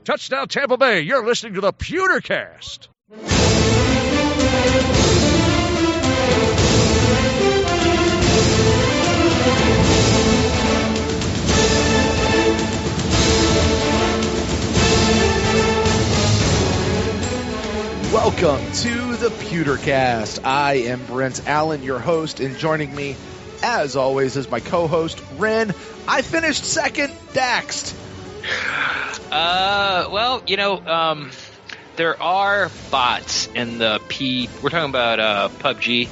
Touchdown Tampa Bay. You're listening to the PewterCast. Welcome to the PewterCast. I am Brent Allen, your host, and joining me, as always, is my co-host, Ren. I finished second, Daxed. There are bots in the we're talking about PUBG.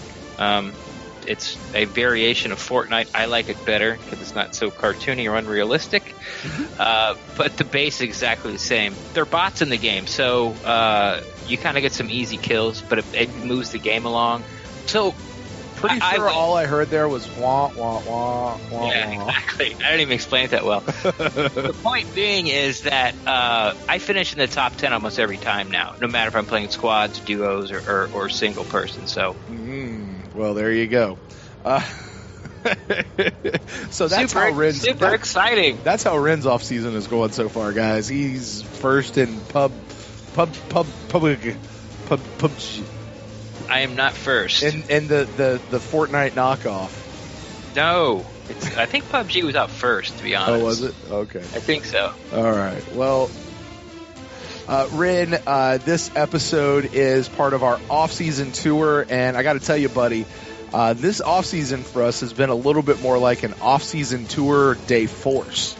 It's a variation of Fortnite. I like it better because it's not so cartoony or unrealistic. But the base is exactly the same. There are bots in the game, so you kind of get some easy kills, but it moves the game along. So pretty sure all I heard there was wah, wah, wah, wah, yeah, wah. exactly. I didn't even explain it that well. The point being is that I finish in the top 10 almost every time now, no matter if I'm playing squads, duos, or single person. So, well, there you go. So that's how Ren's super exciting. That's how Ren's off season is going so far, guys. He's first in PUBG. I am not first. And the Fortnite knockoff. No. I think PUBG was out first, to be honest. Oh, was it? Okay. I think so. All right. Well, Ren, this episode is part of our off-season tour, and I got to tell you, buddy, this off-season for us has been a little bit more like an off-season tour day force.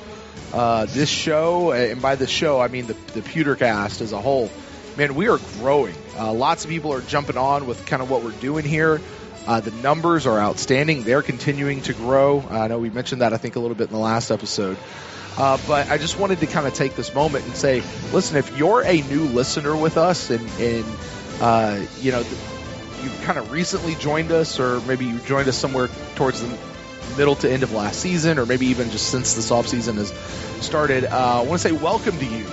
This show, and by the show, I mean the PewterCast as a whole, man, we are growing. Lots of people are jumping on with kind of what we're doing here. The numbers are outstanding. They're continuing to grow. I know we mentioned that, I think, a little bit in the last episode. But I just wanted to kind of take this moment and say, listen, if you're a new listener with us and you've kind of recently joined us, or maybe you joined us somewhere towards the middle to end of last season, or maybe even just since this offseason has started, I want to say welcome to you.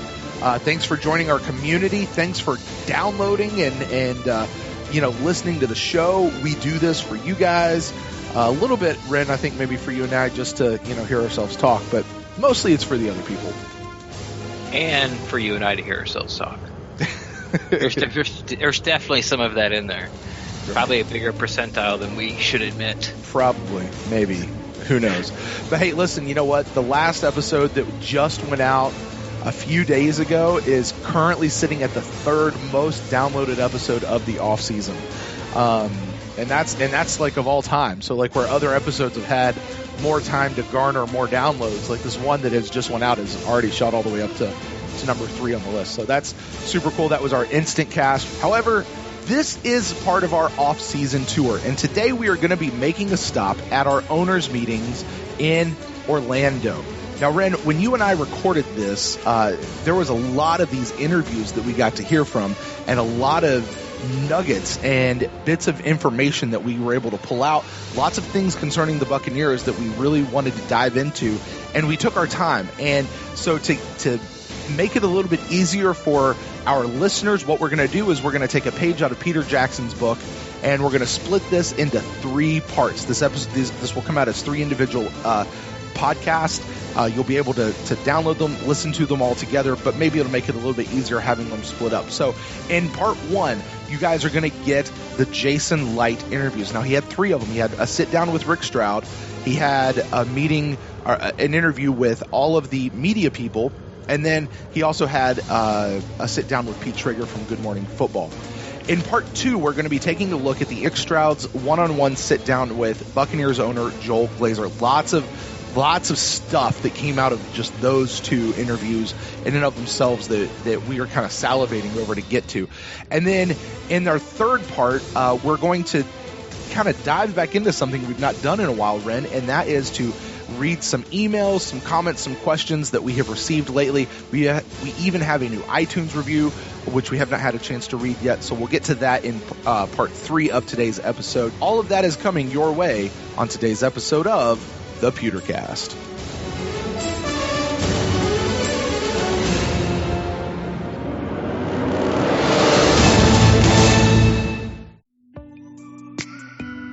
Thanks for joining our community. Thanks for downloading and listening to the show. We do this for you guys. A little bit, Ren, I think maybe for you and I just to, hear ourselves talk, but mostly it's for the other people. And for you and I to hear ourselves talk. There's definitely some of that in there. Probably a bigger percentile than we should admit. Probably. Maybe. Who knows? But hey, listen, you know what? The last episode that just went out a few days ago is currently sitting at the third most downloaded episode of the off season, and that's like of all time. So like where other episodes have had more time to garner more downloads, like this one that has just went out is already shot all the way up to number 3 on the list. So that's super cool. That was our instant cast. However, this is part of our off season tour, and today we are going to be making a stop at our owners meetings in Orlando. Now, Ren, when you and I recorded this, there was a lot of these interviews that we got to hear from, and a lot of nuggets and bits of information that we were able to pull out. Lots of things concerning the Buccaneers that we really wanted to dive into, and we took our time. And so to make it a little bit easier for our listeners, what we're going to do is we're going to take a page out of Peter Jackson's book, and we're going to split this into 3 parts. This episode, this will come out as 3 individual podcasts. You'll be able to download them, listen to them all together, but maybe it'll make it a little bit easier having them split up. So in part 1, you guys are going to get the Jason Licht interviews. Now, he had 3 of them. He had a sit-down with Rick Stroud. He had a meeting, an interview with all of the media people, and then he also had a sit-down with Pete Schrager from Good Morning Football. In part 2, we're going to be taking a look at the Rick Stroud's one-on-one sit-down with Buccaneers owner Joel Glazer. Lots of stuff that came out of just those 2 interviews in and of themselves that we are kind of salivating over to get to. And then in our third part, we're going to kind of dive back into something we've not done in a while, Ren, and that is to read some emails, some comments, some questions that we have received lately. We even have a new iTunes review, which we have not had a chance to read yet, so we'll get to that in part 3 of today's episode. All of that is coming your way on today's episode of The PewterCast.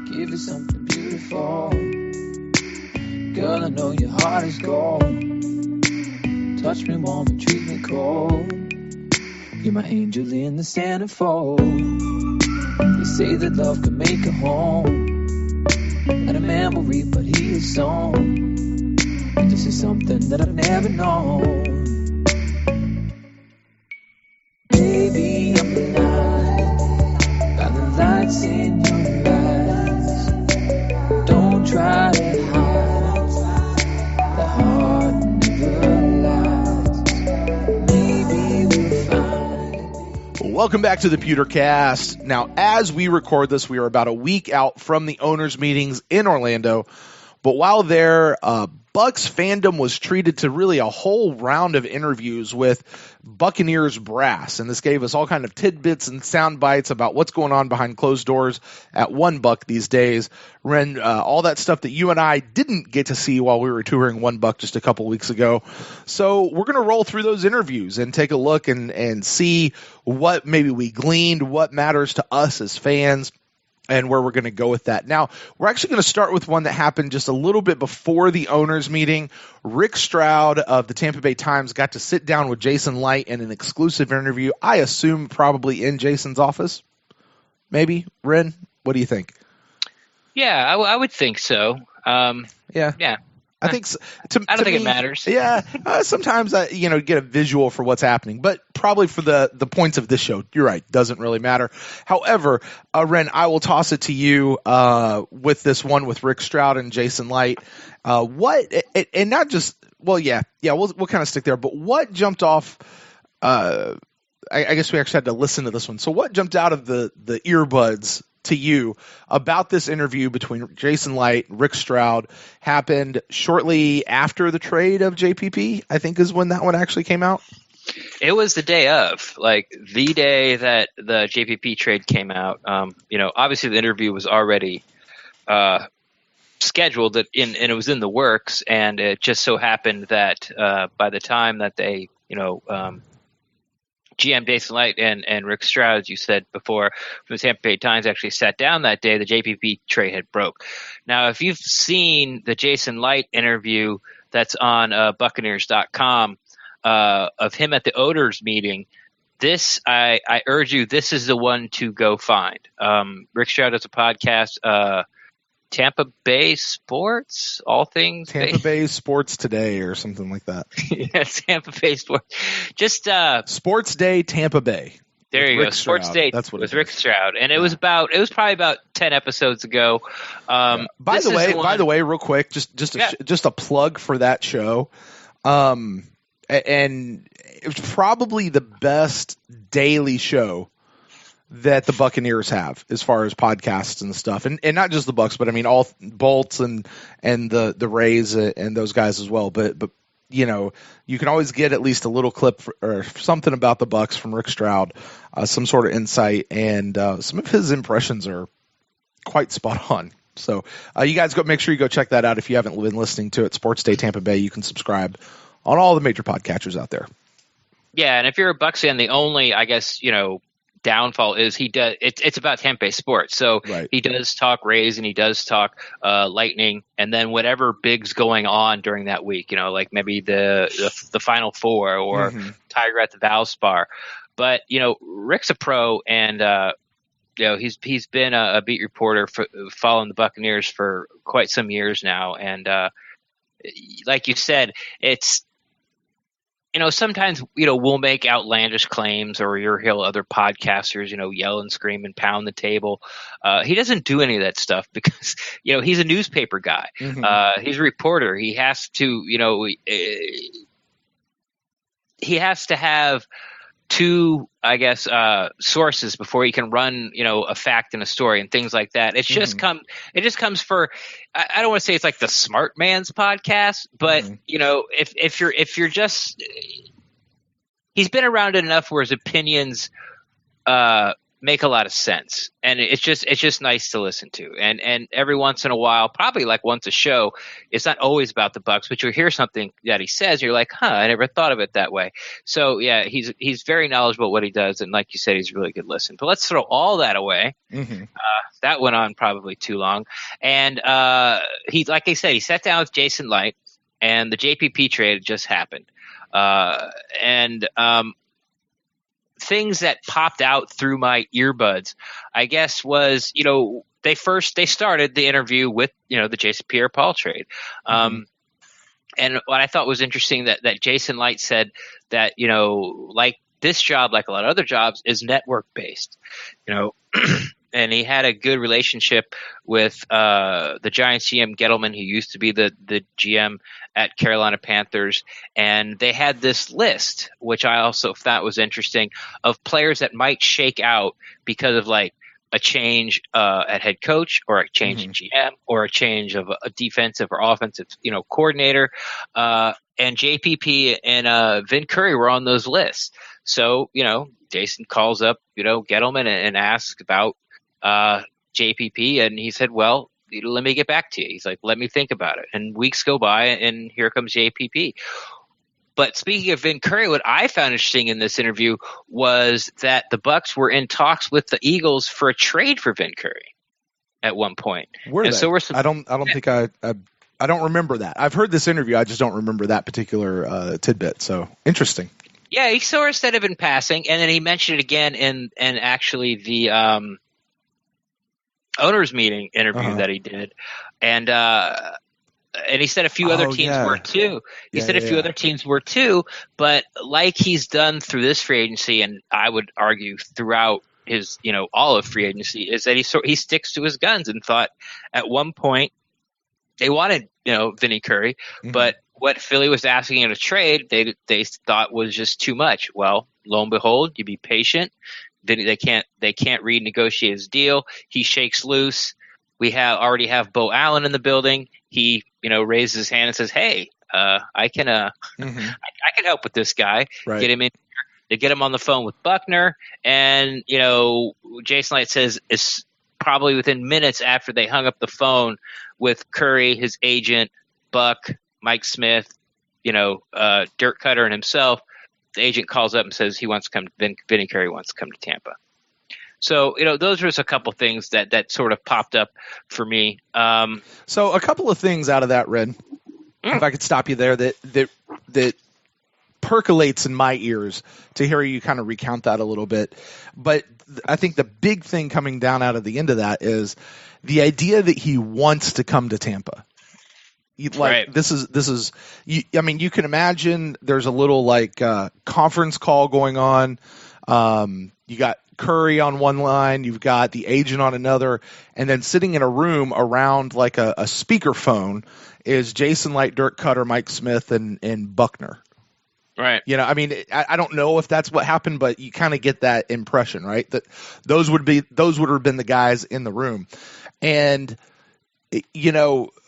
Give you something beautiful. Girl, I know your heart is gold. Touch me warm and treat me cold. You're my angel in the centerfold. They say that love can make a home and a memory, but he is on. This is something that I've never known. Baby, I'm the light, got the lights in your eyes. Don't try to hide, the heart never lies. Maybe we'll find. Welcome back to the PewterCast. Now, as we record this, we are about a week out from the owners' meetings in Orlando. But while there, Bucs fandom was treated to really a whole round of interviews with Buccaneers brass, and this gave us all kind of tidbits and sound bites about what's going on behind closed doors at One Buc these days. Ren, all that stuff that you and I didn't get to see while we were touring One Buc just a couple weeks ago. So we're going to roll through those interviews and take a look and see what maybe we gleaned, what matters to us as fans, and where we're going to go with that. Now, we're actually going to start with one that happened just a little bit before the owners' meeting. Rick Stroud of the Tampa Bay Times got to sit down with Jason Licht in an exclusive interview, I assume probably in Jason's office. Maybe? Ren, what do you think? Yeah, I would think so. Yeah. I think I don't think it matters. Yeah, sometimes I get a visual for what's happening, but probably for the points of this show, you're right, doesn't really matter. However, Ren, I will toss it to you with this one with Rick Stroud and Jason Licht. What and not just we'll kind of stick there, but what jumped off? I guess we actually had to listen to this one. So what jumped out of the earbuds to you about this interview between Jason Licht, Rick Stroud, happened shortly after the trade of JPP, I think is when that one actually came out? It was the day of, the day that the JPP trade came out. Obviously the interview was already scheduled and it was in the works, and it just so happened that by the time that they, GM Jason Licht and Rick Stroud, as you said before, from the Tampa Bay Times actually sat down that day, the JPP trade had broke. Now, if you've seen the Jason Licht interview that's on Buccaneers.com of him at the owners meeting, this I urge you, this is the one to go find. Rick Stroud has a podcast, Tampa Bay Sports, all things Tampa Bay Sports Today or something like that. Yeah, Tampa Bay Sports. Just Sports Day Tampa Bay. There you go. Sports Day. That's what with Rick Stroud, and it was probably about 10 episodes ago. By the way, real quick, just a plug for that show. And it's probably the best daily show that the Buccaneers have as far as podcasts and stuff, and not just the Bucs, but I mean all Bolts and the Rays and those guys as well. But you can always get at least a little clip or something about the Bucs from Rick Stroud, some sort of insight, and some of his impressions are quite spot on. So you guys make sure you go check that out if you haven't been listening to it. Sports Day Tampa Bay. You can subscribe on all the major podcatchers out there. Yeah, and if you're a Bucs fan, the only downfall is it's about Tampa Bay sports, so right. He does talk Rays and he does talk Lightning, and then whatever big's going on during that week, like maybe the Final Four or Tiger at the Valspar. But Rick's a pro, and he's been a beat reporter following the Buccaneers for quite some years now, and like you said, it's. Sometimes, we'll make outlandish claims, or you'll hear other podcasters, yell and scream and pound the table. He doesn't do any of that stuff because, he's a newspaper guy. He's a reporter. He has to, he has to have two, sources before he can run, a fact in a story and things like that. It just comes for, I don't want to say it's like the smart man's podcast, but if you're just, he's been around enough where his opinions, make a lot of sense, and it's just nice to listen to. And every once in a while, probably like once a show, it's not always about the Bucs, but you'll hear something that he says, and you're like, I never thought of it that way. So yeah, he's very knowledgeable about what he does, and like you said, he's a really good listen. But let's throw all that away. That went on probably too long, and like I said, he sat down with Jason Licht, and the JPP trade just happened, and things that popped out through my earbuds, I guess, was, they started the interview with, the Jason Pierre-Paul trade. And what I thought was interesting that Jason Licht said that, like this job, like a lot of other jobs, is network based, and he had a good relationship with the Giants GM Gettleman, who used to be the GM at Carolina Panthers. And they had this list, which I also thought was interesting, of players that might shake out because of like a change at head coach, or a change in GM, or a change of a defensive or offensive, coordinator. And JPP and Vin Curry were on those lists. So, Jason calls up, Gettleman and asks about JPP, and he said, well, let me get back to you. He's like, let me think about it. And weeks go by, and here comes JPP. But speaking of Vin Curry, what I found interesting in this interview was that the Bucs were in talks with the Eagles for a trade for Vin Curry at one point. Were and they? So we're some, I don't think I don't remember that. I've heard this interview. I just don't remember that particular tidbit. So interesting. Yeah, he sort of said it in passing, and then he mentioned it again in actually the owners meeting interview that he did, and he said a few other teams were too. He said a few other teams were too, but like he's done through this free agency, and I would argue throughout his, all of free agency, is that he sticks to his guns, and thought at one point they wanted, Vinny Curry, but what Philly was asking in a trade, they thought was just too much. Well, lo and behold, you be patient. They can't renegotiate his deal. He shakes loose. We already have Bo Allen in the building. He, raises his hand and says, "Hey, I can I can help with this guy. Right. Get him in here." They get him on the phone with Buckner, and Jason Licht says it's probably within minutes after they hung up the phone with Curry, his agent, Buck, Mike Smith, Dirk Koetter, and himself. The agent calls up and says he wants to come. Vinny Curry wants to come to Tampa. So, those were just a couple things that sort of popped up for me. So a couple of things out of that, Red, if I could stop you there, that percolates in my ears to hear you kind of recount that a little bit. But I think the big thing coming down out of the end of that is the idea that he wants to come to Tampa. Like, this is. You can imagine there's a little conference call going on. You got Curry on one line, you've got the agent on another, and then sitting in a room around like a speakerphone is Jason Licht, Dirk Koetter, Mike Smith, and Buckner. Right. I don't know if that's what happened, but you kind of get that impression, right? That those would have been the guys in the room, and it's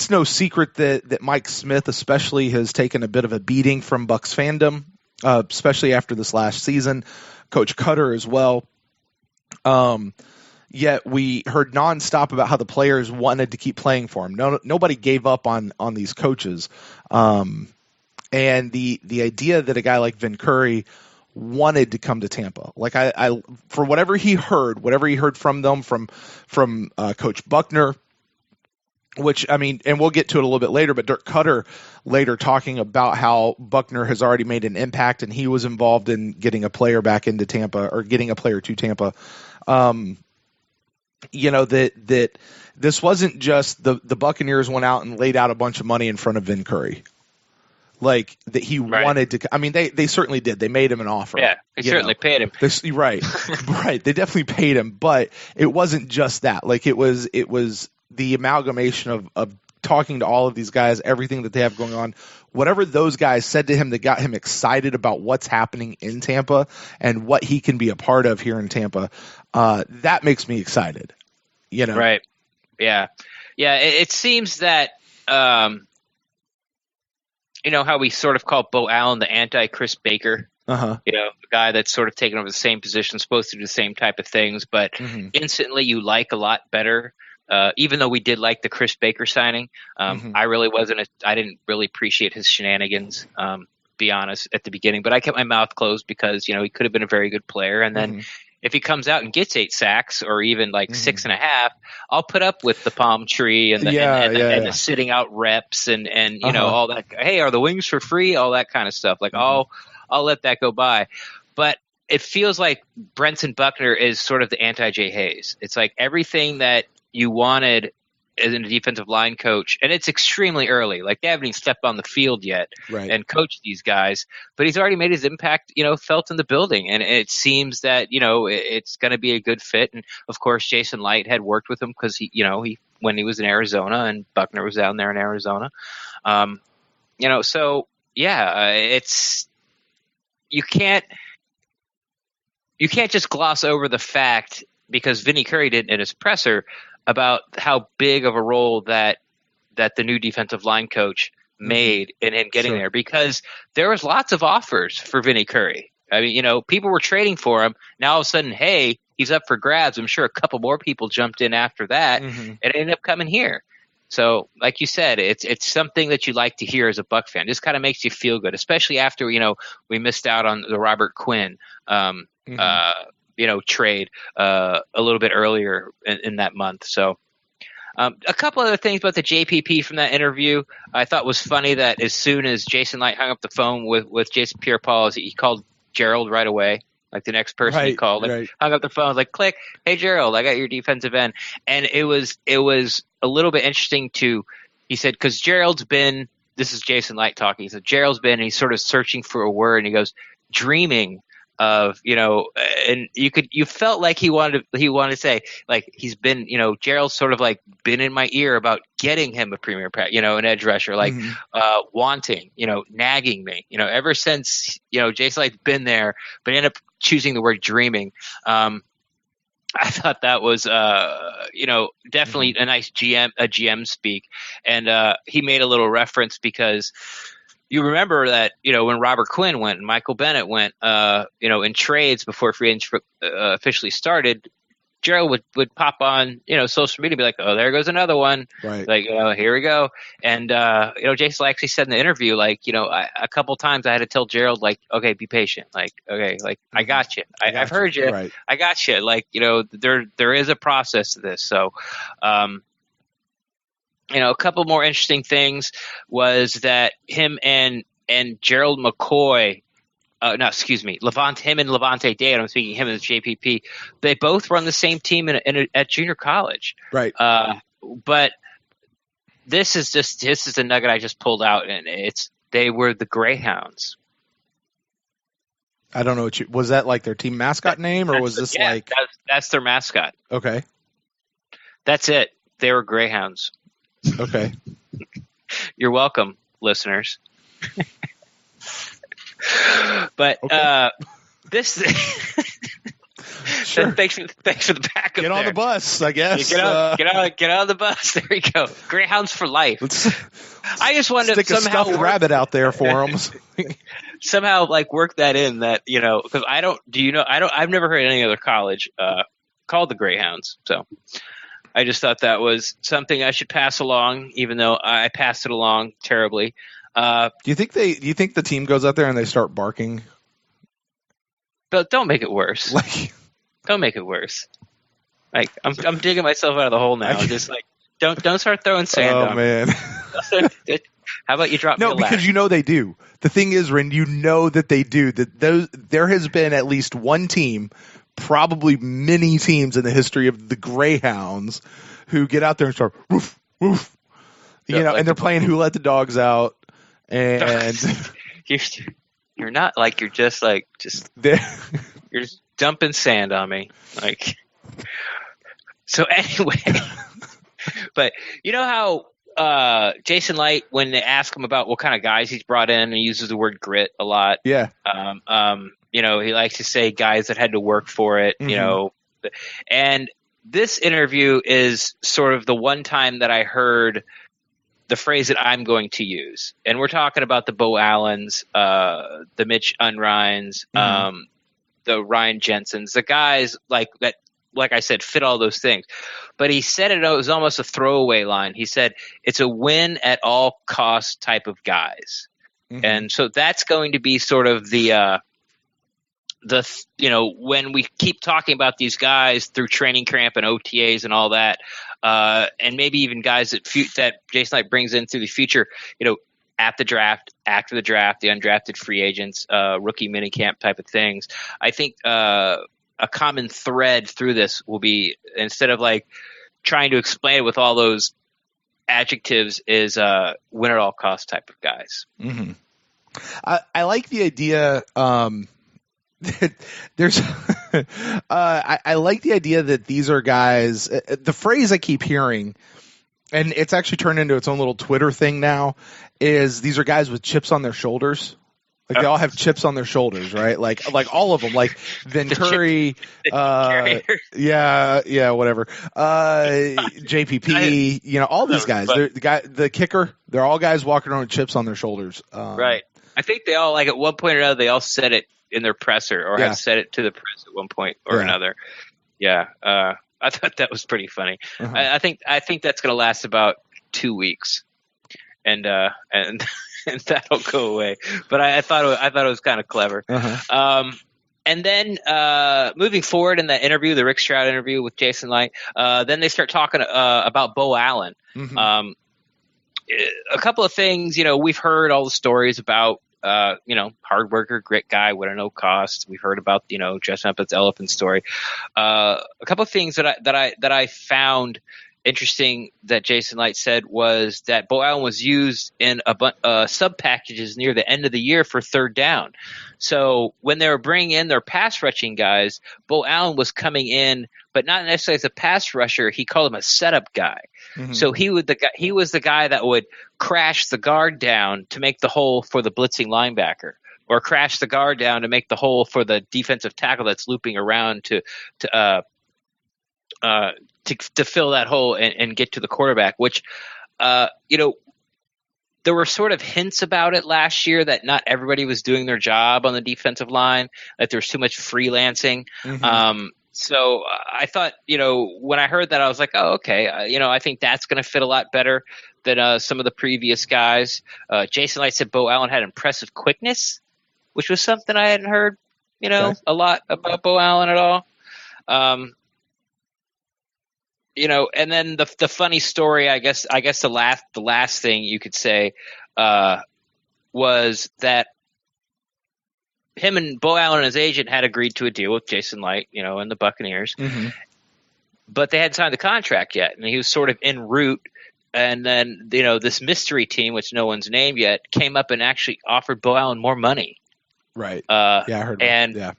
no secret that Mike Smith especially has taken a bit of a beating from Bucs fandom. Especially after this last season, Coach Koetter as well. Yet we heard nonstop about how the players wanted to keep playing for him. Nobody gave up on these coaches. And the idea that a guy like Vin Curry wanted to come to Tampa, like I for whatever he heard from them, from Coach Buckner. Which, and we'll get to it a little bit later, but Dirk Koetter later talking about how Buckner has already made an impact and he was involved in getting a player back into Tampa, or getting a player to Tampa. That this wasn't just the Buccaneers went out and laid out a bunch of money in front of Vin Curry. Like, that he wanted to. They certainly did. They made him an offer. Yeah, they certainly paid him. Right. They definitely paid him, but it wasn't just that. Like, it was the amalgamation of talking to all of these guys, everything that they have going on, whatever those guys said to him that got him excited about what's happening in Tampa and what he can be a part of here in Tampa. That makes me excited, Right. Yeah. Yeah. It seems that, how we sort of call Bo Allen the anti-Chris Baker. A guy that's sort of taken over the same position, supposed to do the same type of things, but instantly you like a lot better. Even though we did like the Chris Baker signing, I really I didn't really appreciate his shenanigans, be honest, at the beginning, but I kept my mouth closed because, he could have been a very good player. And then if he comes out and gets 8 sacks or even 6.5, I'll put up with the palm tree and the sitting out reps and all that. Hey, are the wings for free? All that kind of stuff. I'll let that go by. But it feels like Brenton Buckner is sort of the anti-Jay Hayes. It's like everything that you wanted as a defensive line coach, and it's extremely early. Like they haven't even stepped on the field yet and coached these guys, but he's already made his impact, felt in the building. And it seems that, it's going to be a good fit. And of course, Jason Licht had worked with him because he when he was in Arizona and Buckner was down there in Arizona. It's, you can't just gloss over the fact, because Vinny Curry did in his presser, about how big of a role that the new defensive line coach made in him getting there, because there was lots of offers for Vinny Curry. I mean, people were trading for him. Now all of a sudden, hey, he's up for grabs. I'm sure a couple more people jumped in after that, and it ended up coming here. So, like you said, it's something that you like to hear as a Buck fan. Just kind of makes you feel good, especially after we missed out on the Robert Quinn trade a little bit earlier in that month. So a couple other things about the JPP from that interview. I thought was funny that as soon as Jason Licht hung up the phone with Jason Pierre-Paul, he called Gerald right away. Like the next person he called, hung up the phone, was like, click, hey Gerald, I got your defensive end. And it was a little bit interesting he said, because Gerald's been, this is Jason Licht talking, he said Gerald's been, and he's sort of searching for a word, and he goes, dreaming of, and you felt like he wanted to say, like, he's been, Gerald's sort of like been in my ear about getting him a premier pass, an edge rusher, like wanting, nagging me, ever since, Jason Light's been there, but ended up choosing the word dreaming. I thought that was, definitely a nice GM speak. And he made a little reference because you remember that, when Robert Quinn went and Michael Bennett went, in trades before free agency officially started, Gerald would pop on, social media and be like, oh, there goes another one. Right. Like, here we go. And, Jason actually said in the interview, like, a couple times I had to tell Gerald, like, okay, be patient. Like, okay, like, I got you. I've heard you. Right. I got you. Like, there is a process to this. So, a couple more interesting things was that him and Gerald McCoy, him and Levante David, I'm speaking him as JPP, they both run the same team at junior college. Right. But this is a nugget I just pulled out, and they were the Greyhounds. I don't know was that like their team mascot name, or was this like that's their mascot? Okay. That's it. They were Greyhounds. Okay. You're welcome, listeners. But this sure. thanks for the backup. Get on the bus, I guess. Get on the bus. There you go. Greyhounds for life. I just wanted to somehow stick a stuffed rabbit out there for them. Somehow, like, work that in, that because I've never heard any other college called the Greyhounds. So I just thought that was something I should pass along, even though I passed it along terribly. Do you think the team goes out there and they start barking? But don't make it worse. Don't make it worse. Like, I'm digging myself out of the hole now. Just like don't start throwing sand on me. Man. How about you drop me a laugh? No, because they do. The thing is, Ren, that they do. There has been at least one team, probably many teams in the history of the Greyhounds, who get out there and start woof woof. And they're playing Who Let the Dogs Out, and you're not like you're just you're just dumping sand on me, like. So anyway, but you know how Jason Licht, when they ask him about what kind of guys he's brought in, he uses the word grit a lot. Yeah. He likes to say guys that had to work for it. And this interview is sort of the one time that I heard the phrase that I'm going to use. And we're talking about the Bo Allens, the Mitch Unreins, the Ryan Jensens, the guys like that, like I said, fit all those things. But he said it was almost a throwaway line. He said, it's a win at all costs type of guys. And so that's going to be sort of the when we keep talking about these guys through training camp and OTAs and all that, and maybe even guys that Jason Licht brings in through the future, at the draft, after the draft, the undrafted free agents, rookie minicamp type of things. I think a common thread through this will be, instead of like trying to explain it with all those adjectives, is win at all costs type of guys. Mm-hmm. I like the idea. There's I like the idea that these are guys. The phrase I keep hearing, and it's actually turned into its own little Twitter thing now, is these are guys with chips on their shoulders. Like they all have chips on their shoulders, right? Like all of them, like Vin Curry, whatever, JPP, all these guys. The kicker, they're all guys walking around with chips on their shoulders. Right. I think they all, like at one point or another, they all said it in their presser or have said it to the press at one point or another. Yeah. I thought that was pretty funny. Uh-huh. I think that's going to last about 2 weeks, and that'll go away. But I thought it was kind of clever. Uh-huh. And then moving forward in the interview, the Rick Stroud interview with Jason Licht, then they start talking about Bo Allen. Mm-hmm. A couple of things, we've heard all the stories about, hard worker, grit guy, win at no cost. We've heard about, dressing up as elephant story. A couple of things that I found interesting that Jason Licht said was that Bo Allen was used in sub packages near the end of the year for third down. So when they were bringing in their pass rushing guys, Bo Allen was coming in, but not necessarily as a pass rusher. He called him a setup guy. Mm-hmm. So he was the guy that would crash the guard down to make the hole for the blitzing linebacker, or crash the guard down to make the hole for the defensive tackle that's looping around to fill that hole and get to the quarterback, which, there were sort of hints about it last year that not everybody was doing their job on the defensive line, that there was too much freelancing. Mm-hmm. So I thought, when I heard that, I was like, oh, okay. I think that's going to fit a lot better than some of the previous guys. Jason Licht said Bo Allen had impressive quickness, which was something I hadn't heard, a lot about Bo Allen at all. And then the funny story, I guess the last thing you could say was that him and Bo Allen and his agent had agreed to a deal with Jason Licht, and the Buccaneers, mm-hmm. but they hadn't signed the contract yet, and he was sort of en route. And then this mystery team, which no one's named yet, came up and actually offered Bo Allen more money. Right. I heard. And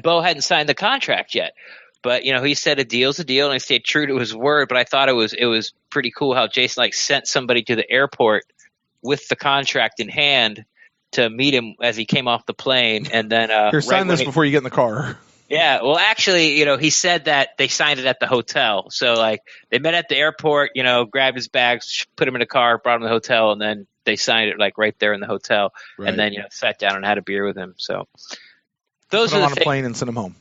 Bo hadn't signed the contract yet. But, he said a deal's a deal, and he stayed true to his word. But I thought it was pretty cool how Jason Licht sent somebody to the airport with the contract in hand to meet him as he came off the plane. And then here, sign this before you get in the car. Yeah, well, actually, he said that they signed it at the hotel. So, they met at the airport, grabbed his bags, put him in a car, brought him to the hotel, and then they signed it, right there in the hotel. Right. And then, sat down and had a beer with him. So, those are the things. Put him on a plane and send him home.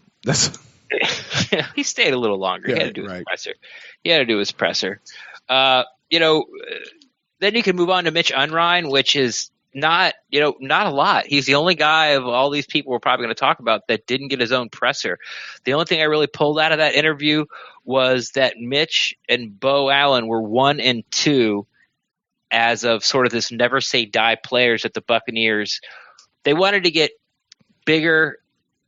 He stayed a little longer. He had to do his presser. Then you can move on to Mitch Unrein, which is not a lot. He's the only guy of all these people we're probably going to talk about that didn't get his own presser. The only thing I really pulled out of that interview was that Mitch and Bo Allen were 1 and 2 as of sort of this never say die players at the Buccaneers. They wanted to get bigger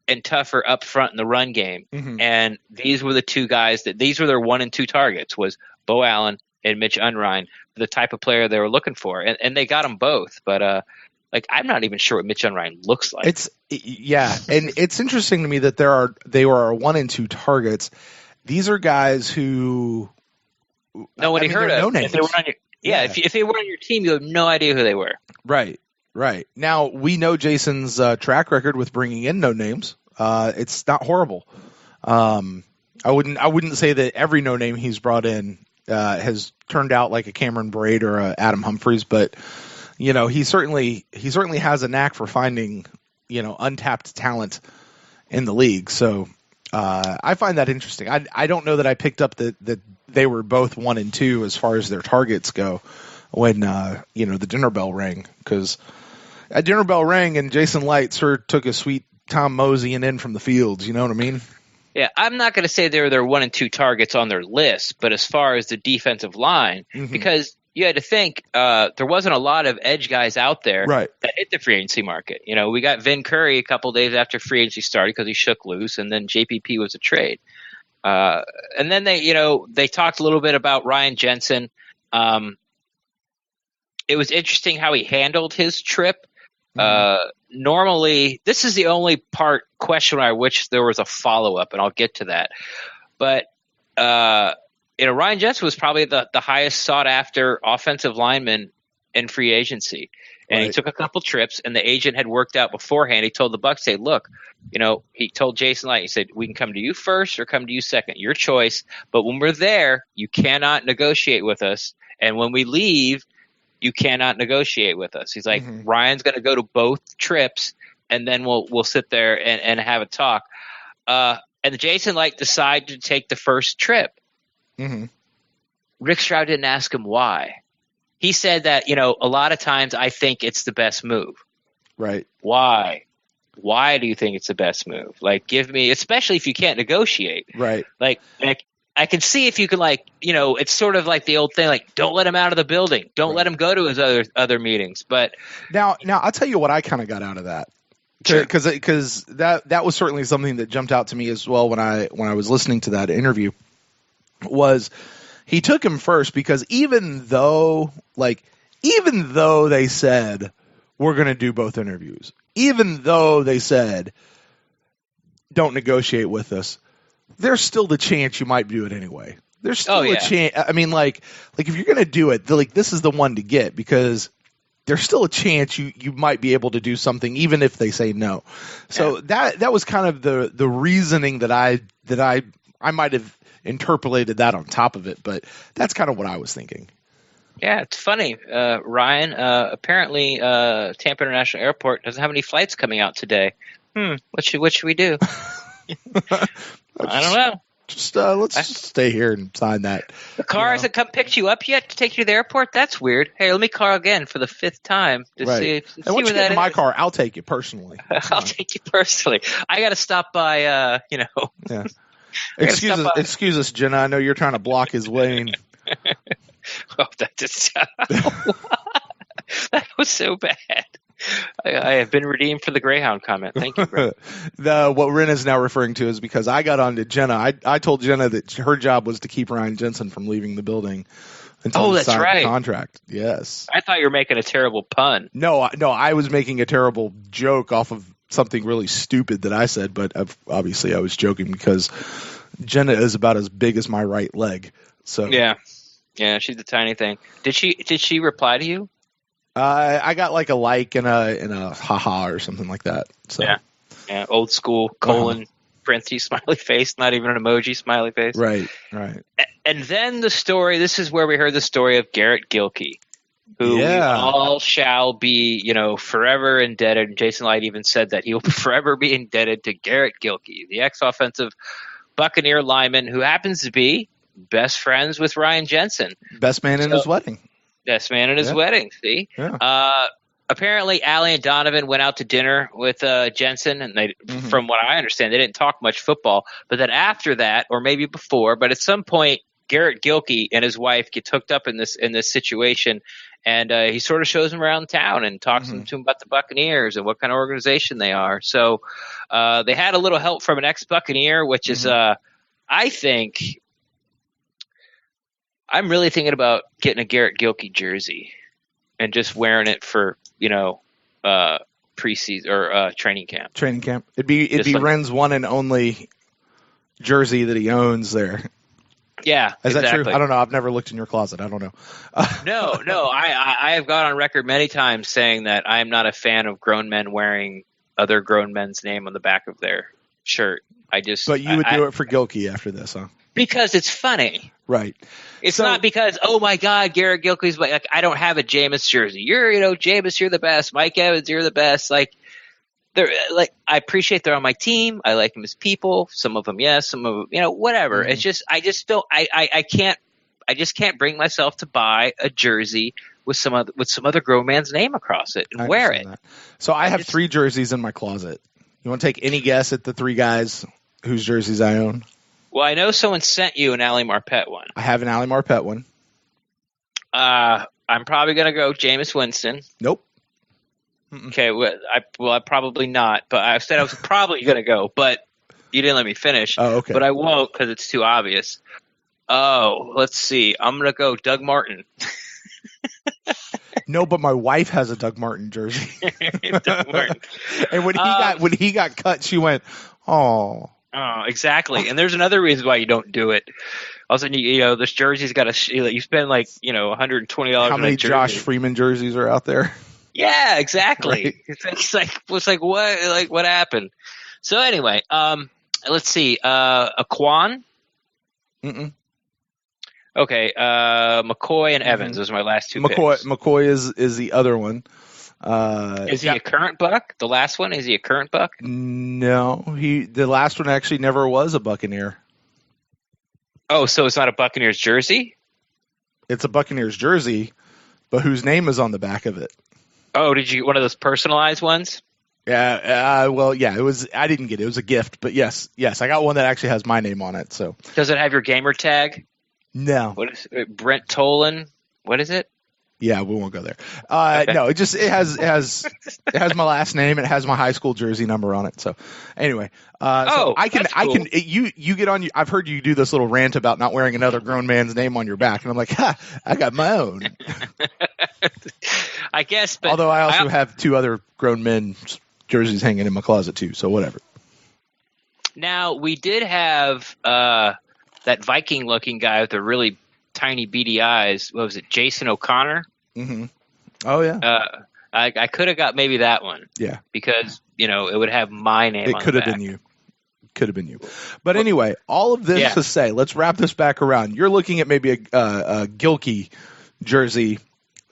and tougher up front in the run game. Mm-hmm. And these were the two guys these were their 1 and 2 targets, was Bo Allen and Mitch Unrein, the type of player they were looking for. And they got them both. But I'm not even sure what Mitch Unrein looks like. And it's interesting to me that they were 1 and 2 targets. These are guys who nobody heard of. If they were on if they were on your team, you have no idea who they were. Right. Now we know Jason's track record with bringing in no names. It's not horrible. I wouldn't say that every no name he's brought in has turned out like a Cameron Braid or a Adam Humphries, but he certainly has a knack for finding untapped talent in the league. So I find that interesting. I don't know that I picked up that they were both 1 and 2 as far as their targets go when the dinner bell rang, because a dinner bell rang and Jason Licht sort of took a sweet Tom Moseying in from the fields. You know what I mean? Yeah, I'm not going to say they were their 1 and 2 targets on their list, but as far as the defensive line, mm-hmm. because you had to think there wasn't a lot of edge guys out there Right. that hit the free agency market. You know, we got Vin Curry a couple days after free agency started because he shook loose, and then JPP was a trade. And then they talked a little bit about Ryan Jensen. It was interesting how he handled his trip. Normally, this is the only question where I wish there was a follow-up, and I'll get to that. But Ryan Jensen was probably the highest sought-after offensive lineman in free agency. And he took a couple trips, and the agent had worked out beforehand. He told the Bucs, say, look, he told Jason Licht, he said, we can come to you first or come to you second, your choice. But when we're there, you cannot negotiate with us. And when we leave, you cannot negotiate with us. He's like, Ryan's going to go to both trips, and then we'll sit there and have a talk. And Jason Licht decided to take the first trip. Rick Stroud didn't ask him why. He said that, a lot of times I think it's the best move. Right. Why? Why do you think it's the best move? Like, give me, especially if you can't negotiate. Right. Like I can see if you can, it's sort of like the old thing, like, don't let him out of the building. Don't let him go to his other meetings. But now I'll tell you what I kind of got out of that. Because that was certainly something that jumped out to me as well when I was listening to that interview, was he took him first because even though they said we're going to do both interviews, even though they said don't negotiate with us, there's still the chance you might do it anyway. There's still a chance. I mean, like if you're going to do it, this is the one to get, because there's still a chance you might be able to do something even if they say no. So that was kind of the reasoning that I might have interpolated that on top of it, but that's kind of what I was thinking. Yeah, it's funny. Ryan, apparently Tampa International Airport doesn't have any flights coming out today. What should we do? I don't know. Let's stay here and sign that. The car hasn't come picked you up yet to take you to the airport? That's weird. Hey, let me call again for the 5th time to see and once you get in my is. car, I'll take you personally. I'll take you personally. I got to stop by, Yeah. Excuse us, Jenna. I know you're trying to block his lane. Oh, that was so bad. I have been redeemed for the Greyhound comment. Thank you, bro. What Ren is now referring to is because I got on to Jenna. I told Jenna that her job was to keep Ryan Jensen from leaving the building until he signed the contract. Yes. I thought you were making a terrible pun. No, I was making a terrible joke off of something really stupid that I said, but obviously I was joking because Jenna is about as big as my right leg. So yeah, she's a tiny thing. Did she reply to you? I got like a like and a haha or something like that. So yeah, old school colon parentheses smiley face, not even an emoji smiley face. Right. And then the story. This is where we heard the story of Garrett Gilkey, who we all shall be, forever indebted. And Jason Licht even said that he will forever be indebted to Garrett Gilkey, the ex-offensive Buccaneer lineman who happens to be best friends with Ryan Jensen. Best man in his wedding. Best man at his wedding, see? Yeah. Apparently, Allie and Donovan went out to dinner with Jensen, and they, from what I understand, they didn't talk much football. But then after that, or maybe before, but at some point, Garrett Gilkey and his wife get hooked up in this situation, and he sort of shows them around town and talks to them about the Buccaneers and what kind of organization they are. So they had a little help from an ex-Buccaneer, which is, I think – I'm really thinking about getting a Garrett Gilkey jersey and just wearing it for, preseason or training camp. Training camp. It'd be Ren's one and only jersey that he owns there. Yeah, is that true? I don't know. I've never looked in your closet. I don't know. No. I have gone on record many times saying that I am not a fan of grown men wearing other grown men's name on the back of their shirt. But you would do it for Gilkey after this, huh? Because it's funny. Right. It's not because, oh my God, Garrett Gilkey's like I don't have a Jameis jersey. Jameis, you're the best. Mike Evans, you're the best. Like I appreciate they're on my team. I like them as people. Some of them, yes. Some of them, whatever. It's just I just can't bring myself to buy a jersey with some other grown man's name across it and wear it. That. So I have 3 jerseys in my closet. You want to take any guess at the 3 guys whose jerseys I own? Well, I know someone sent you an Ali Marpet one. I have an Ali Marpet one. I'm probably going to go Jameis Winston. Nope. Okay, I probably not, but I said I was probably going to go, but you didn't let me finish. Oh, okay. But I won't because it's too obvious. Oh, let's see. I'm going to go Doug Martin. No, but my wife has a Doug Martin jersey. Doug Martin. And when he got cut, she went, "Oh." Oh, exactly. And there's another reason why you don't do it. All of a sudden, you know, this jersey's got you spend like, you know, $120 How on many a jersey. Josh Freeman jerseys are out there? Yeah, exactly. Right. It's like what happened? So anyway, let's see. Aquan. Mm-mm. Okay. McCoy and Evans. Those are my last two picks. McCoy is the other one. Is he a current Buck? The last one, is he a current Buck? No, the last one actually never was a Buccaneer. Oh, so it's not a Buccaneers jersey? It's a Buccaneers jersey, but whose name is on the back of it? Oh, did you get one of those personalized ones? Yeah, well, yeah, it was. I didn't get it. It was a gift, but yes, I got one that actually has my name on it. So does it have your gamer tag? No. What is it? Brent Tolan? What is it? Yeah, we won't go there. Okay. No, it has my last name. It has my high school jersey number on it. So anyway, so I can you get on. I've heard you do this little rant about not wearing another grown man's name on your back, and I'm like, I got my own. I guess, but although I also have two other grown men's jerseys hanging in my closet too. So whatever. Now we did have that Viking-looking guy with the really tiny beady eyes. What was it, Jason O'Connor? Mm-hmm. Oh yeah. I could have got maybe that one. Yeah. Because it would have my name. It could have been you. Could have been you. But anyway, all of this to say, let's wrap this back around. You're looking at maybe a Gilkey jersey,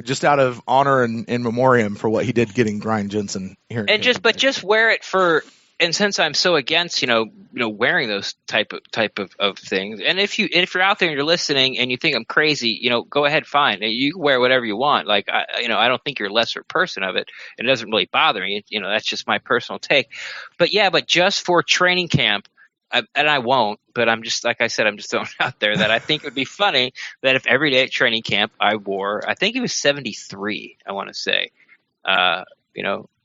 just out of honor and in memoriam for what he did getting Brian Jensen here. And just wear it for. And since I'm so against, wearing those type of things, and if you're out there and you're listening and you think I'm crazy, go ahead, fine. You can wear whatever you want. Like I don't think you're a lesser person of it. It doesn't really bother me. That's just my personal take. But just for training camp, and I won't. But I'm just like I said, I'm just throwing it out there that I think it would be funny that if every day at training camp I wore, I think it was 73. I want to say,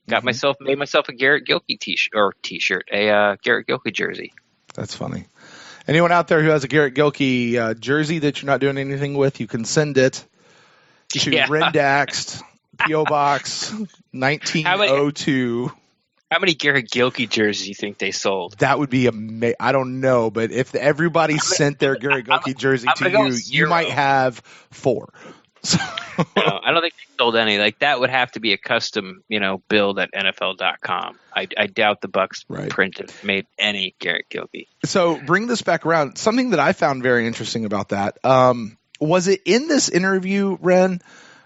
made myself a Garrett Gilkey t-shirt, a Garrett Gilkey jersey. That's funny. Anyone out there who has a Garrett Gilkey jersey that you're not doing anything with, you can send it to Rendaxed, P.O. Box 1902. How many Garrett Gilkey jerseys do you think they sold? That would be amazing. I don't know, but if everybody sent their Garrett Gilkey jersey to you, you might have 4. So. No, I don't think they sold any. Like that would have to be a custom, build at NFL.com. I doubt the Bucs made any Garrett Gilkey. So bring this back around. Something that I found very interesting about that was it in this interview, Ren,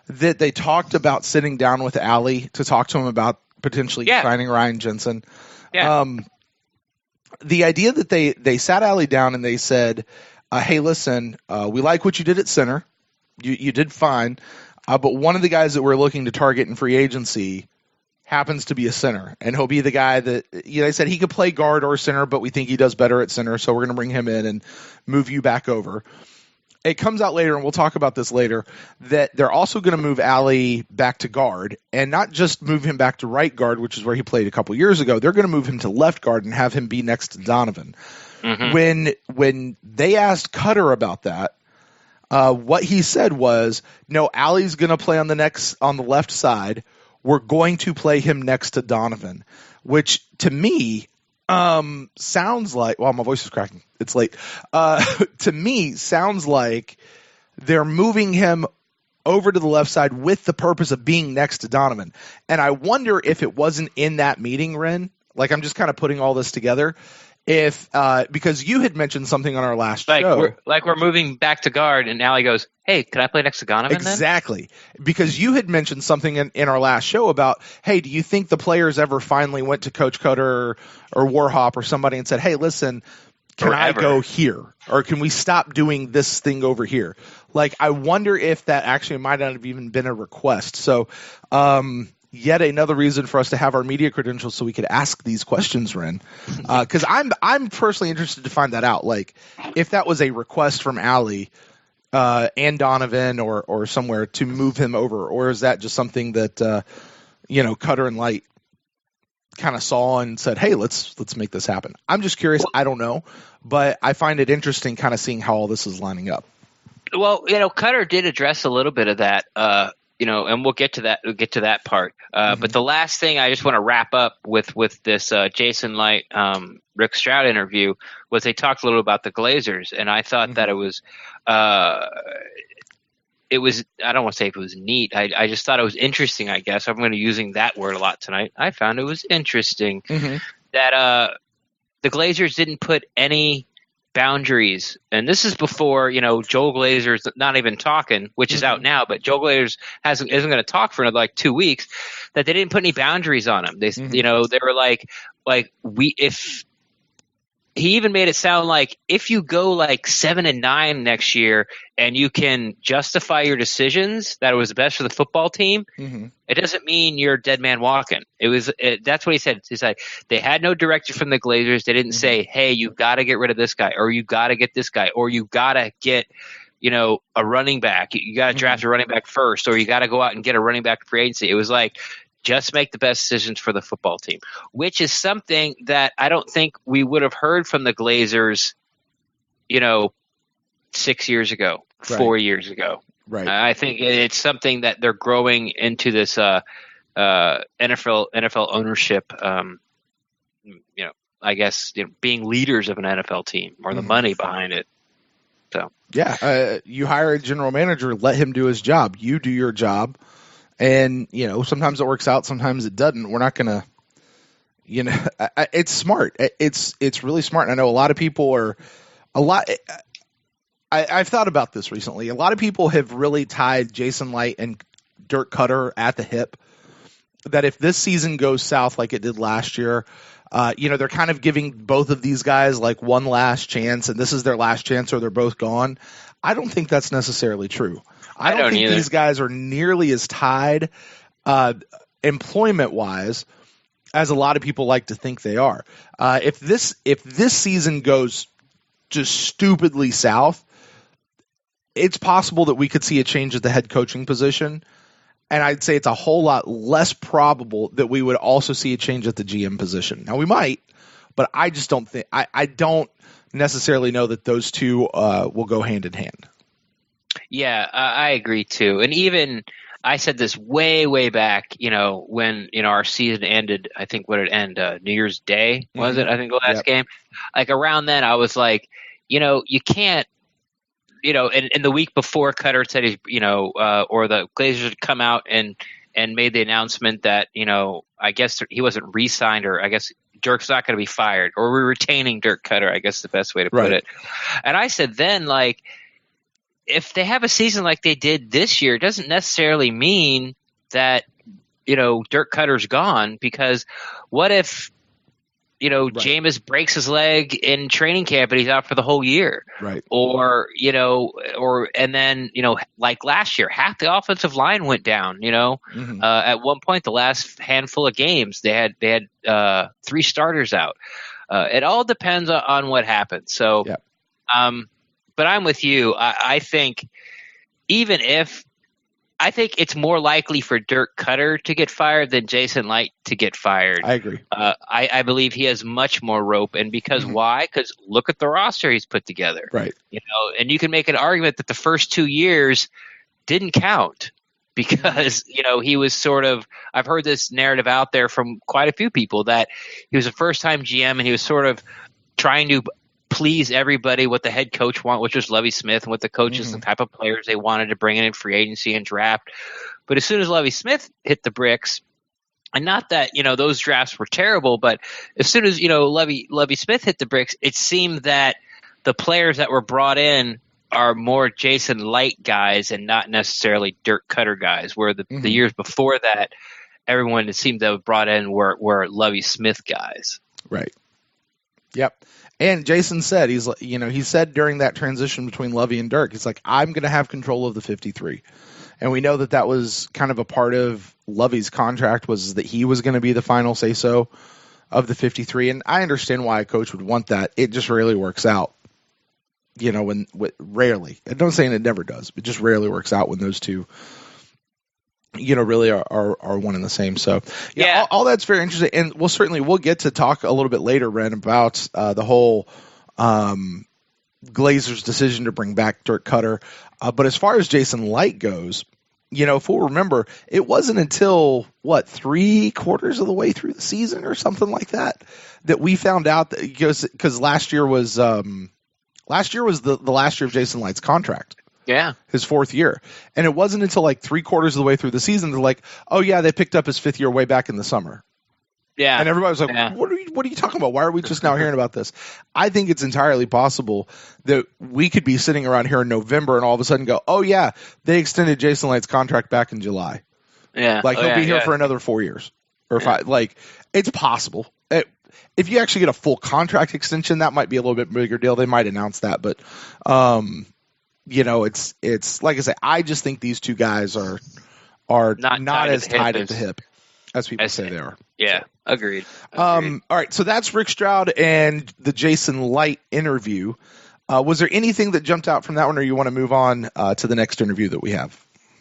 that they talked about sitting down with Allie to talk to him about potentially signing Ryan Jensen. Yeah. The idea that they sat Allie down and they said, "Hey, listen, we like what you did at center. You did fine, but one of the guys that we're looking to target in free agency happens to be a center, and he'll be the guy that they said he could play guard or center, but we think he does better at center, so we're going to bring him in and move you back over." It comes out later, and we'll talk about this later, that they're also going to move Allie back to guard, and not just move him back to right guard, which is where he played a couple years ago. They're going to move him to left guard and have him be next to Donovan. Mm-hmm. When they asked Koetter about that, what he said was, "No, Allie's going to play on the left side. We're going to play him next to Donovan," which to me sounds like. Well, my voice is cracking. It's late. To me, sounds like they're moving him over to the left side with the purpose of being next to Donovan. And I wonder if it wasn't in that meeting, Ren. Like I'm just kind of putting all this together. If because you had mentioned something on our last show. We're moving back to guard, and Allie goes, "Hey, can I play next to Donovan?" Exactly. Because you had mentioned something in our last show about, hey, do you think the players ever finally went to Coach Koetter or Warhop or somebody and said, "Hey, listen, can I go here? Or can we stop doing this thing over here?" Like, I wonder if that actually might not have even been a request. So, yet another reason for us to have our media credentials so we could ask these questions, Ren. Because I'm personally interested to find that out. Like, if that was a request from Allie and Donovan or somewhere to move him over, or is that just something that Koetter and Licht kind of saw and said, "Hey, let's make this happen"? I'm just curious. I don't know, but I find it interesting, kind of seeing how all this is lining up. Well, Koetter did address a little bit of that, and we'll get to that. We'll get to that part. But the last thing I just want to wrap up with this Jason Licht, Rick Stroud interview was they talked a little about the Glazers, and I thought that it was I don't want to say if it was neat. I just thought it was interesting. I guess I'm going to be using that word a lot tonight. I found it was interesting that the Glazers didn't put any boundaries, and this is before Joel Glazer's not even talking, which is out now, but Joel Glazer isn't going to talk for another 2 weeks. That they didn't put any boundaries on him. They they were like if he even made it sound like if you go 7-9 next year and you can justify your decisions that it was the best for the football team, it doesn't mean you're a dead man walking. That's what he said. He said they had no directive from the Glazers. They didn't say, "Hey, you got to get rid of this guy," or "You got to get this guy," or "You got to get a running back. You got to draft a running back first," or "You got to go out and get a running back free agency." It was like, just make the best decisions for the football team, which is something that I don't think we would have heard from the Glazers, 6 years ago, 4 years ago. Right. I think it's something that they're growing into this NFL ownership. I guess being leaders of an NFL team or the money behind it. So yeah, you hire a general manager, let him do his job. You do your job. And, sometimes it works out, sometimes it doesn't. We're not going to, it's smart. It's really smart. And I know a lot of people I've thought about this recently. A lot of people have really tied Jason Licht and Dirk Koetter at the hip, that if this season goes south like it did last year, they're kind of giving both of these guys one last chance, and this is their last chance or they're both gone. I don't think that's necessarily true. I don't think these guys are nearly as tied employment-wise as a lot of people like to think they are. If this season goes just stupidly south, it's possible that we could see a change at the head coaching position, and I'd say it's a whole lot less probable that we would also see a change at the GM position. Now, we might, but I just don't think – I don't necessarily know that those two will go hand in hand. Yeah, I agree too. And even I said this way back, when our season ended. I think what it ended New Year's Day was it? I think the last game. Around then, I was like, you can't, and the week before Koetter said or the Glazers had come out and made the announcement that I guess he wasn't re-signed, or I guess Dirk's not going to be fired, or we're retaining Dirk Koetter. I guess the best way to put it. And I said then if they have a season like they did this year, it doesn't necessarily mean that, Dirk Koetter's gone, because what if, Jameis breaks his leg in training camp and he's out for the whole year? Right. Or, and then, like last year, half the offensive line went down, at one point, the last handful of games, they had 3 starters out. It all depends on what happens. So, but I'm with you. I think I think it's more likely for Dirk Koetter to get fired than Jason Licht to get fired. I agree. I believe he has much more rope, and because why? Because look at the roster he's put together. Right. And you can make an argument that the first 2 years didn't count because he was sort of. I've heard this narrative out there from quite a few people that he was a first-time GM and he was sort of trying to please everybody what the head coach wanted, which was Lovie Smith, and what the coaches, the type of players they wanted to bring in free agency and draft. But as soon as Lovie Smith hit the bricks, and not that, those drafts were terrible, but as soon as, Lovie Smith hit the bricks, it seemed that the players that were brought in are more Jason Licht guys and not necessarily Dirk Koetter guys, where the years before that, everyone it seemed to have brought in were Lovie Smith guys. Right. Yep. And Jason said, he said during that transition between Lovie and Dirk, he's like, I'm going to have control of the 53. And we know that was kind of a part of Lovie's contract, was that he was going to be the final say-so of the 53. And I understand why a coach would want that. It just rarely works out. rarely. I'm not saying it never does, but just rarely works out when those two, really are one and the same. So all that's very interesting, and we'll get to talk a little bit later, Ren, about the whole Glazer's decision to bring back Dirk Koetter. But as far as Jason Licht goes, if we'll remember, it wasn't until 3/4 of the way through the season or something like that we found out that because last year was the last year of Jason Licht's contract. Yeah, his 4th year, and it wasn't until 3/4 of the way through the season they're like, oh yeah, they picked up his 5th year way back in the summer. Yeah, and everybody was like, what are you talking about? Why are we just now hearing about this? I think it's entirely possible that we could be sitting around here in November and all of a sudden go, oh yeah, they extended Jason Licht's contract back in July. Yeah, he'll be here for another 4 years or 5. It's possible. If you actually get a full contract extension, that might be a little bit bigger deal. They might announce that, but it's like I say, I just think these two guys are not as tied at the hip as people say they are. Yeah, agreed. All right, so that's Rick Stroud and the Jason Licht interview. Was there anything that jumped out from that one, or you want to move on to the next interview that we have?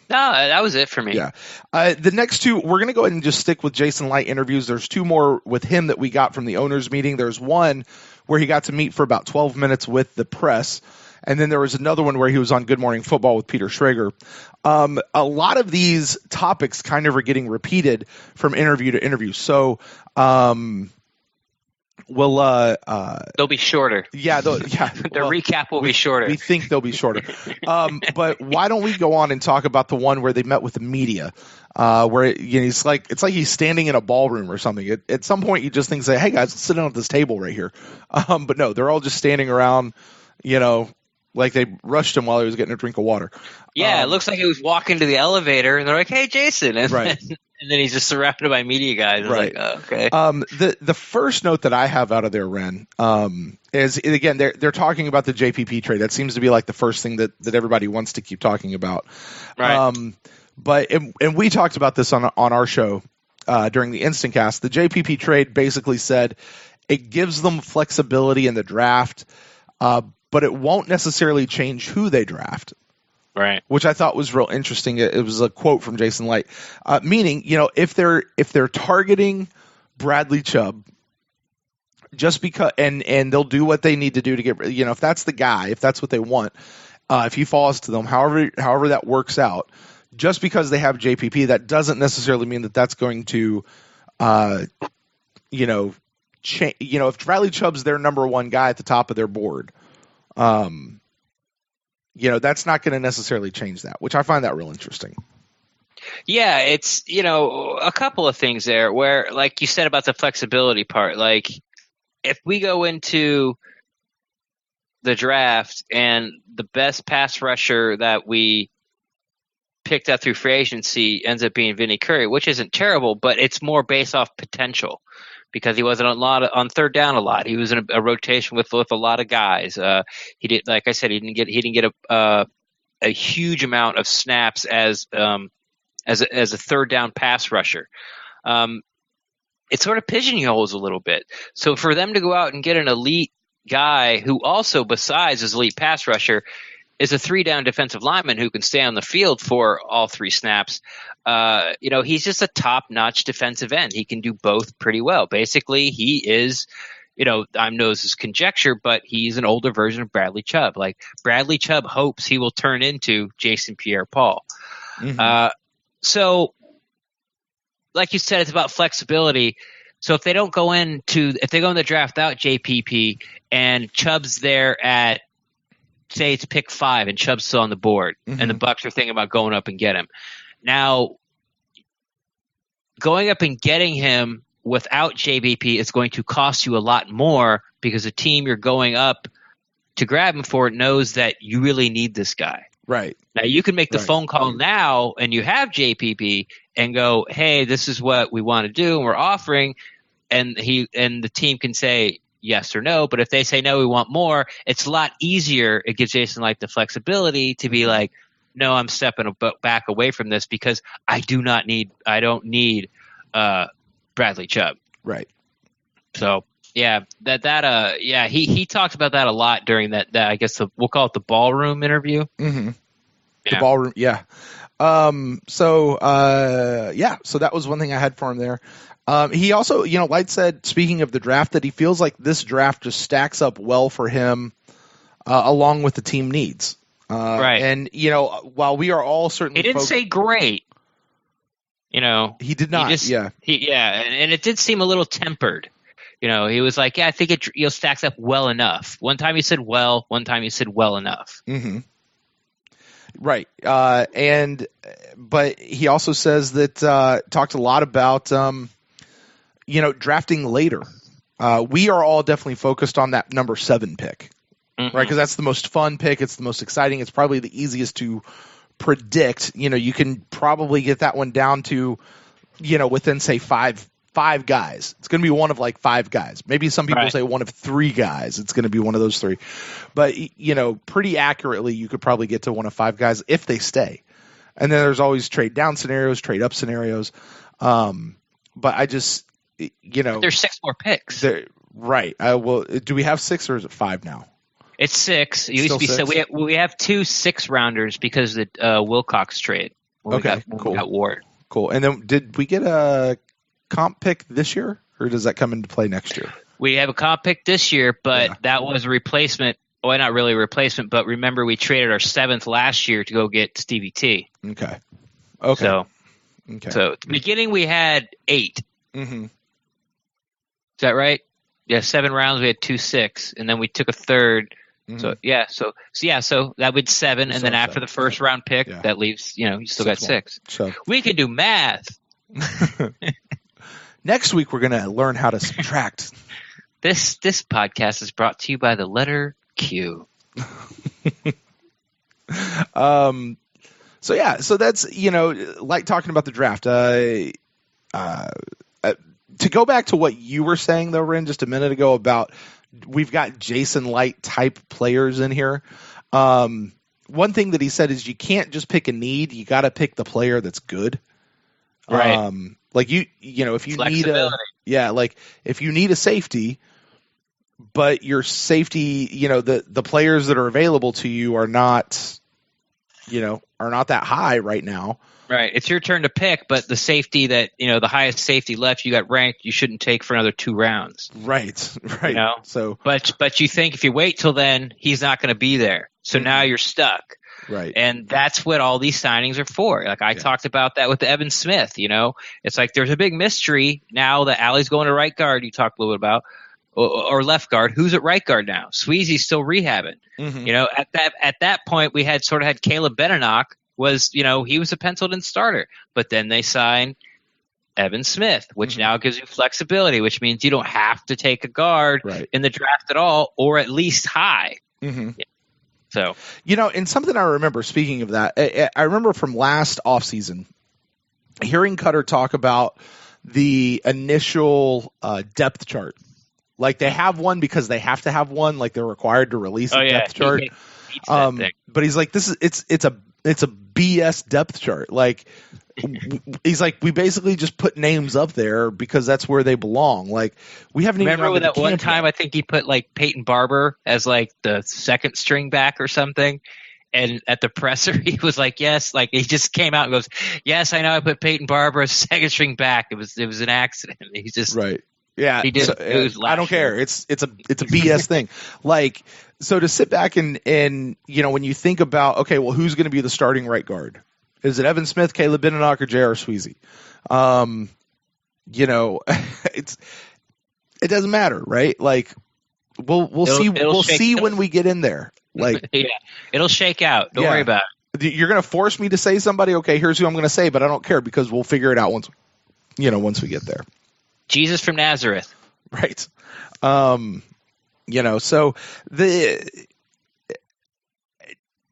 No, that was it for me. Yeah. The next two, we're going to go ahead and just stick with Jason Licht interviews. There's 2 more with him that we got from the owners' meeting. There's one where he got to meet for about 12 minutes with the press. And then there was another one where he was on Good Morning Football with Peter Schrager. A lot of these topics kind of are getting repeated from interview to interview. So they'll be shorter. Yeah, the recap will be shorter. We think they'll be shorter. But why don't we go on and talk about the one where they met with the media, where it's like he's standing in a ballroom or something. At some point, you just think, say, "Hey guys, let's sit down at this table right here." But no, they're all just standing around, like they rushed him while he was getting a drink of water. Yeah, it looks like he was walking to the elevator, and they're like, "Hey, Jason," and right. And then he's just surrounded by media guys. Right. Like, oh, okay. The first note that I have out of there, Ren, is again they're talking about the JPP trade. That seems to be like the first thing that everybody wants to keep talking about. Right. But we talked about this on our show during the Instant Cast. The JPP trade basically said it gives them flexibility in the draft, but it won't necessarily change who they draft. Right. Which I thought was real interesting. It was a quote from Jason Licht, meaning, if they're targeting Bradley Chubb, just because, and they'll do what they need to do to get, if that's the guy, if that's what they want, if he falls to them, however that works out, just because they have JPP, that doesn't necessarily mean that that's going to, change. If Bradley Chubb's their number one guy at the top of their board, that's not going to necessarily change that, which I find that real interesting. Yeah, it's, a couple of things there where, like you said about the flexibility part, like if we go into the draft and the best pass rusher that we picked up through free agency ends up being Vinny Curry, which isn't terrible, but it's more based off potential. Because he wasn't on third down a lot. He was in a rotation with a lot of guys. He did, like I said, he didn't get a huge amount of snaps as a third down pass rusher. It sort of pigeonholes a little bit. So for them to go out and get an elite guy who also, besides his elite pass rusher, is a 3-down defensive lineman who can stay on the field for all 3 snaps. He's just a top-notch defensive end. He can do both pretty well. Basically, he is, I know this is conjecture, but he's an older version of Bradley Chubb. Like, Bradley Chubb hopes he will turn into Jason Pierre-Paul. Mm-hmm. So, like you said, it's about flexibility. So if they go in the draft out JPP and Chubb's there at, say it's pick 5 and Chubb's still on the board, mm-hmm. and the Bucs are thinking about going up and get him. Now, going up and getting him without JPP is going to cost you a lot more because the team you're going up to grab him for knows that you really need this guy. Right. Now, you can make the phone call now and you have JPP and go, hey, this is what we want to do and we're offering, and the team can say yes or no. But if they say no, we want more, it's a lot easier. It gives Jason Licht the flexibility to be like, no, I'm stepping back away from this because I don't need Bradley Chubb. Right. So Yeah, he talked about that a lot during that I guess we'll call it the ballroom interview. Mm-hmm. Yeah. The ballroom, yeah. So that was one thing I had for him there. He also, Light said, speaking of the draft, that he feels like this draft just stacks up well for him, along with the team needs. Right. And, while we are all certainly... He didn't say great. He did not, and it did seem a little tempered. He was like, I think it stacks up well enough. One time he said well, one time he said well enough. Mm-hmm. Right. But he also says that, talked a lot about, drafting later. We are all definitely focused on that number 7 pick, right? Because that's the most fun pick. It's the most exciting. It's probably the easiest to predict. You can probably get that one down to, within, say, five guys. It's going to be one of like 5 guys. Maybe some people say one of 3 guys. It's going to be one of those 3. But, pretty accurately, you could probably get to one of 5 guys if they stay. And then there's always trade down scenarios, trade up scenarios. But I just, there's 6 more picks. Right. Well, do we have 6 or is it 5 now? It's 6. It used to be 6. We have 2 6-rounders because of the Wilcox trade. Cool. We got Ward. Cool. And then did we get a comp pick this year, or does that come into play next year? We have a comp pick this year, but that was a replacement. Well, not really a replacement, but remember we traded our 7th last year to go get Stevie T. Okay. So at the beginning we had 8. Mm-hmm. Is that right? Yeah, 7 rounds. We had 2 6, and then we took a 3rd. Mm-hmm. So that would 7, and then after the first round pick, that leaves you still got 6. So we can do math. Next week we're gonna learn how to subtract. This podcast is brought to you by the letter Q. So that's like talking about the draft. To go back to what you were saying though, Ren, just a minute ago about we've got Jason Licht type players in here. One thing that he said is you can't just pick a need; you got to pick the player that's good. Right. Like if you need if you need a safety, but your safety, the players that are available to you are not that high right now. Right. It's your turn to pick, but the safety that, the highest safety left you got ranked, you shouldn't take for another 2 rounds. Right. So, but you think if you wait till then, he's not going to be there. So now you're stuck. Right. And that's what all these signings are for. Like I talked about that with Evan Smith, it's like there's a big mystery now that Allie's going to right guard. You talked a little bit about, or left guard. Who's at right guard now? Sweezy's still rehabbing. Mm-hmm. At that point we had Caleb Benenoch was, he was a penciled in starter, but then they signed Evan Smith, which now gives you flexibility, which means you don't have to take a guard in the draft at all, or at least high. Mm-hmm. Yeah. So, and something I remember, speaking of that, I remember from last offseason hearing Koetter talk about the initial depth chart. Like they have one because they have to have one, like they're required to release a depth chart. But he's like, it's a BS depth chart. Like he's like, we basically just put names up there because that's where they belong. Like we haven't even remember that one time I think he put like Peyton Barber as like the 2nd string back or something. And at the presser, he was like, yes, like he just came out and goes, yes, I know I put Peyton Barber as 2nd string back. It was an accident. He's just right. Yeah, he did. So, it was I don't care. It's a BS thing. Like, so to sit back and when you think about, okay, well, who's going to be the starting right guard? Is it Evan Smith, Caleb Benenoch, or J.R. Sweezy? It doesn't matter, right? Like, we'll see when we get in there. Like, yeah, it'll shake out. Don't worry about it. You're going to force me to say somebody. Okay, here's who I'm going to say, but I don't care because we'll figure it out once we get there. Jesus from Nazareth. Right. So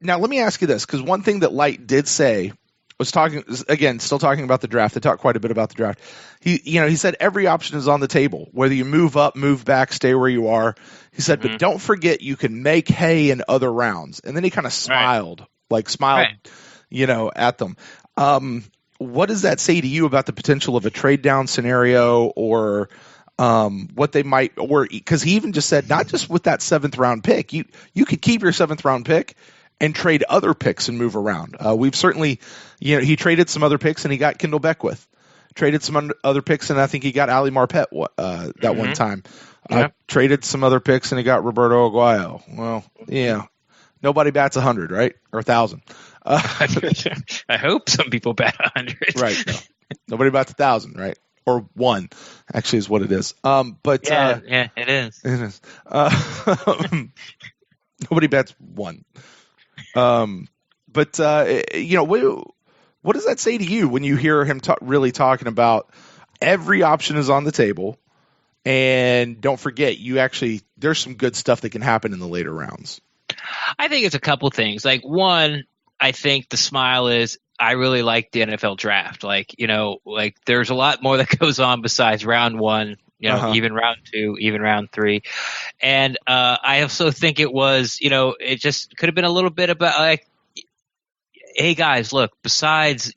now let me ask you this, because one thing that Light did say was still talking about the draft. They talked quite a bit about the draft. He said every option is on the table, whether you move up, move back, stay where you are. He said, but don't forget you can make hay in other rounds. And then he kind of smiled, at them. What does that say to you about the potential of a trade down scenario or, what they might, or because he even just said, not just with that 7th round pick, you could keep your 7th round pick and trade other picks and move around. We've certainly, he traded some other picks and he got Kendall Beckwith, traded some other picks and I think he got Ali Marpet that one time. Traded some other picks and he got Roberto Aguayo. Well, yeah, nobody bats 100, right? Or 1,000. I hope some people bat 100. Right. No. Nobody bats 1,000, right? Or 1, actually, is what it is. But yeah, it is. It is. Nobody bats 1. What does that say to you when you hear him really talking about every option is on the table, and don't forget, there's some good stuff that can happen in the later rounds. I think it's a couple things. Like, one, I think the smile is, I really like the NFL draft. Like, there's a lot more that goes on besides round 1, even round 2, even round 3. And I also think it was, it just could have been a little bit about like, hey guys, look, besides,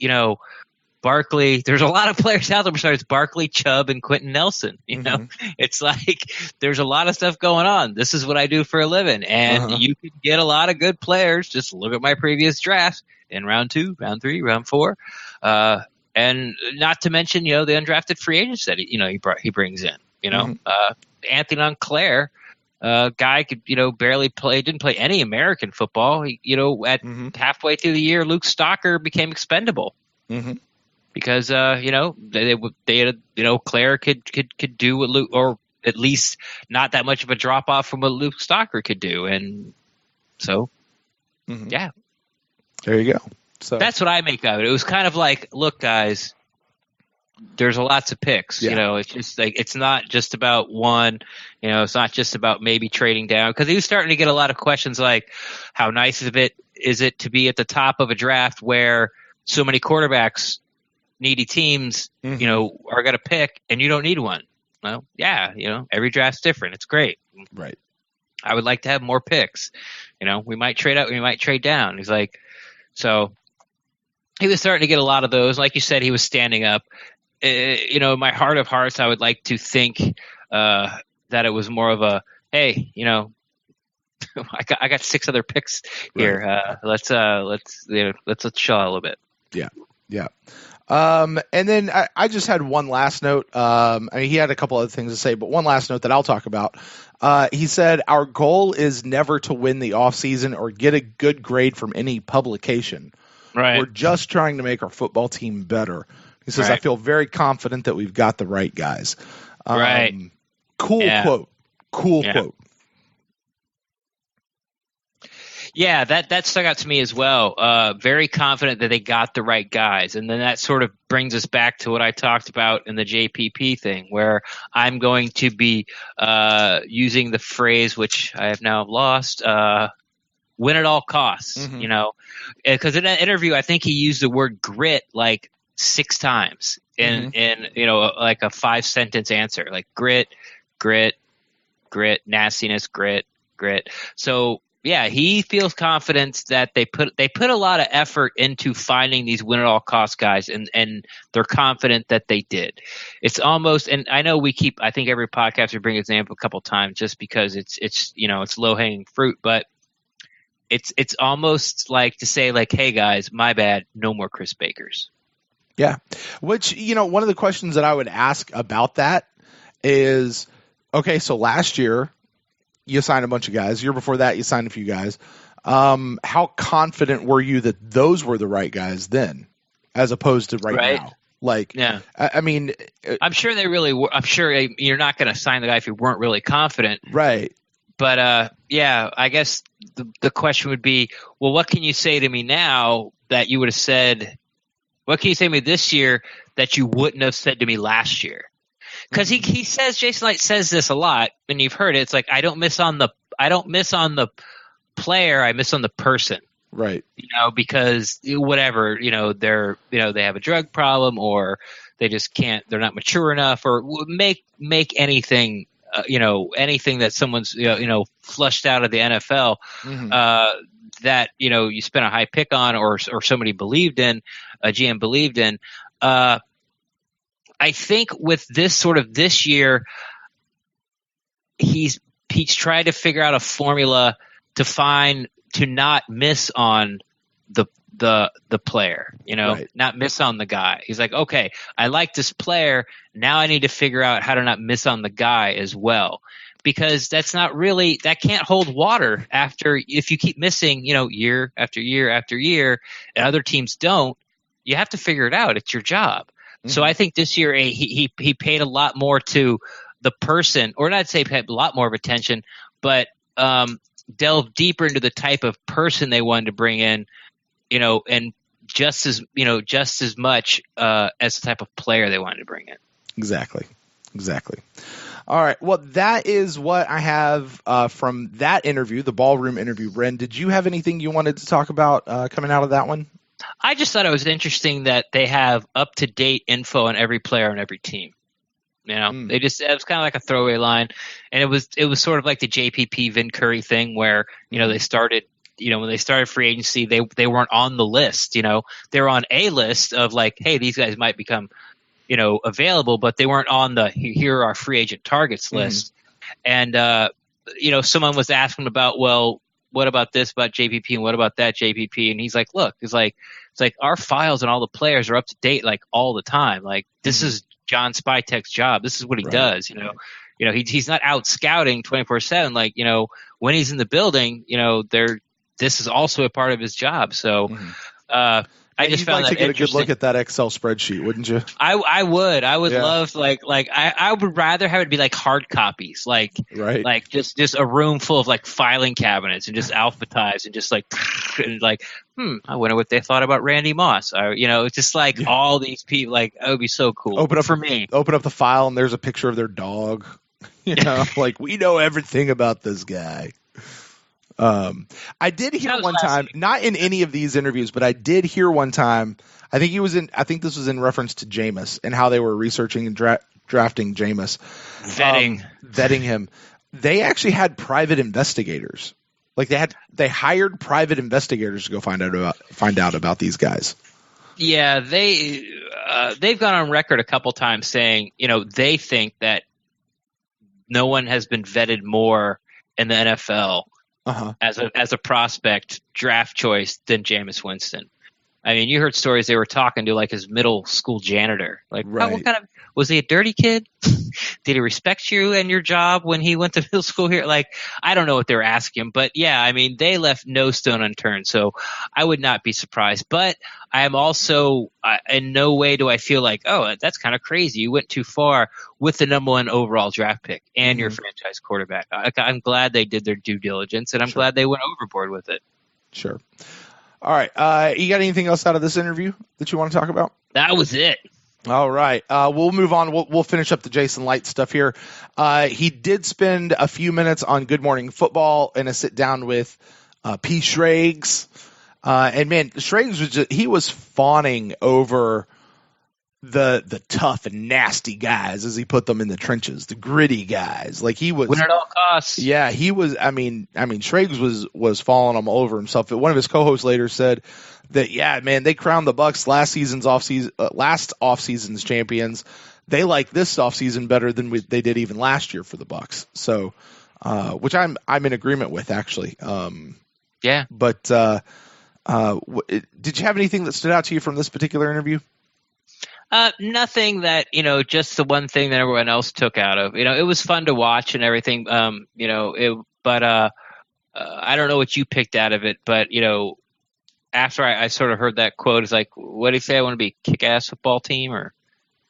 Barkley, there's a lot of players out there besides Barkley, Chubb, and Quentin Nelson. It's like there's a lot of stuff going on. This is what I do for a living, and you can get a lot of good players. Just look at my previous drafts in round 2, round 3, round 4, and not to mention the undrafted free agents that he brings in. Anthony Montclair, guy could barely play, didn't play any American football. At halfway through the year, Luke Stalker became expendable. Because Claire could do what Luke, or at least not that much of a drop off from what Luke Stalker could do, and so yeah, there you go. So that's what I make of it. It was kind of like, look, guys, there's lots of picks. It's just like it's not just about one. It's not just about maybe trading down, because he was starting to get a lot of questions like, how nice is it to be at the top of a draft where so many quarterbacks, needy teams, are going to pick, and you don't need one. Well, yeah, every draft's different. It's great. Right. I would like to have more picks. We might trade up, we might trade down. He's like, so he was starting to get a lot of those. Like you said, he was standing up. In my heart of hearts, I would like to think that it was more of a, hey, I got 6 other picks here. Right. Let's chill out a little bit. Yeah. And then I just had one last note. He had a couple other things to say, but one last note that I'll talk about. He said, our goal is never to win the offseason or get a good grade from any publication. Right. We're just trying to make our football team better. He says, I feel very confident that we've got the right guys. Right. Cool quote. Cool quote. Yeah, that stuck out to me as well. Very confident that they got the right guys. And then that sort of brings us back to what I talked about in the JPP thing, where I'm going to be using the phrase, which I have now lost, win at all costs, Because in that interview, I think he used the word grit like 6 times in like a 5-sentence answer, like grit, nastiness, grit. So yeah, he feels confident that they put a lot of effort into finding these win at all costs guys, and they're confident that they did. It's almost, and I know I think every podcast we bring his name up a couple times just because it's low hanging fruit, but it's almost like to say like, hey guys, my bad, no more Chris Bakers. Yeah, which one of the questions that I would ask about that is, okay, so last year you signed a bunch of guys. Year before that, you signed a few guys. How confident were you that those were the right guys then, as opposed to right now? Like, yeah. I mean, I'm sure they really were. I'm sure you're not going to sign the guy if you weren't really confident. Right. But, yeah, I guess the question would be, well, what can you say to me now that you would have said – what can you say to me this year that you wouldn't have said to me last year? Because he says, Jason Licht says this a lot, and you've heard it. It's like, I don't miss on the player, I miss on the person. Right. Because whatever, they have a drug problem, or they just can't, they're not mature enough, or make anything, anything that someone's, flushed out of the NFL, that, you spent a high pick on, or somebody believed in, a GM believed in. I think with this year, he's tried to figure out a formula to not miss on the player, Right. not miss on the guy. He's like, okay, I like this player. Now I need to figure out how to not miss on the guy as well, because that can't hold water if you keep missing, year after year after year, and other teams don't. You have to figure it out. It's your job. Mm-hmm. So I think this year he paid a lot more to the person, or not say paid a lot more of attention, but delve deeper into the type of person they wanted to bring in, and just as much as the type of player they wanted to bring in. Exactly. All right. Well, that is what I have from that interview, the ballroom interview. Ren, did you have anything you wanted to talk about coming out of that one? I just thought it was interesting that they have up-to-date info on every player on every team. It was kind of like a throwaway line, and it was sort of like the JPP Vin Curry thing where, they started, when they started free agency, they weren't on the list, they were on a list of like, hey, these guys might become, available, but they weren't on the here are our free agent targets list. And, someone was asking about, well, what about this about JPP and what about that JPP? And he's like, look, it's like our files and all the players are up to date, like all the time. Like this is John Spytek's job. This is what he does. He's not out scouting 24/7. Like, when he's in the building, this is also a part of his job. So, I just found that to get a good interesting. look at that Excel spreadsheet, wouldn't you? I would love I would rather have it be like hard copies, like just a room full of like filing cabinets and just alphabetized and just like and like I wonder what they thought about Randy Moss. It's just like all these people, like that would be so cool. Open up the file and there's a picture of their dog. Like we know everything about this guy. I did hear one time, not in any of these interviews, but I did hear one time. I think this was in reference to Jameis and how they were researching and drafting Jameis, vetting him. They actually had private investigators. Like they hired private investigators to go find out about these guys. Yeah, they've gone on record a couple times saying, they think that no one has been vetted more in the NFL. As a prospect draft choice than Jameis Winston. I mean, you heard stories they were talking to like his middle school janitor. Like, what kind of was he a dirty kid? Did he respect you and your job when he went to middle school here? Like, I don't know what they were asking him, but yeah, I mean, they left no stone unturned. So I would not be surprised. But I am also in no way do I feel like, oh, that's kind of crazy. You went too far with the number 1 overall draft pick and your franchise quarterback. I'm glad they did their due diligence, and I'm glad they went overboard with it. Sure. All right. You got anything else out of this interview that you want to talk about? That was it. All right. We'll move on. We'll finish up the Jason Licht stuff here. He did spend a few minutes on Good Morning Football in a sit down with P. Schrags. And man, Schrags was fawning over the tough and nasty guys, as he put them in the trenches, the gritty guys. Like he was win at all costs. Yeah, he was. I mean, Schrags was falling them all over himself. But one of his co-hosts later said that, yeah, man, they crowned the Bucs last offseason's champions. They like this offseason better than they did even last year for the Bucs. So, which I'm in agreement with, actually. Yeah. But did you have anything that stood out to you from this particular interview? Nothing that, just the one thing that everyone else took out of, it was fun to watch and everything. I don't know what you picked out of it, but, after I sort of heard that quote, it's like, what did he say? I want to be a kick-ass football team, or?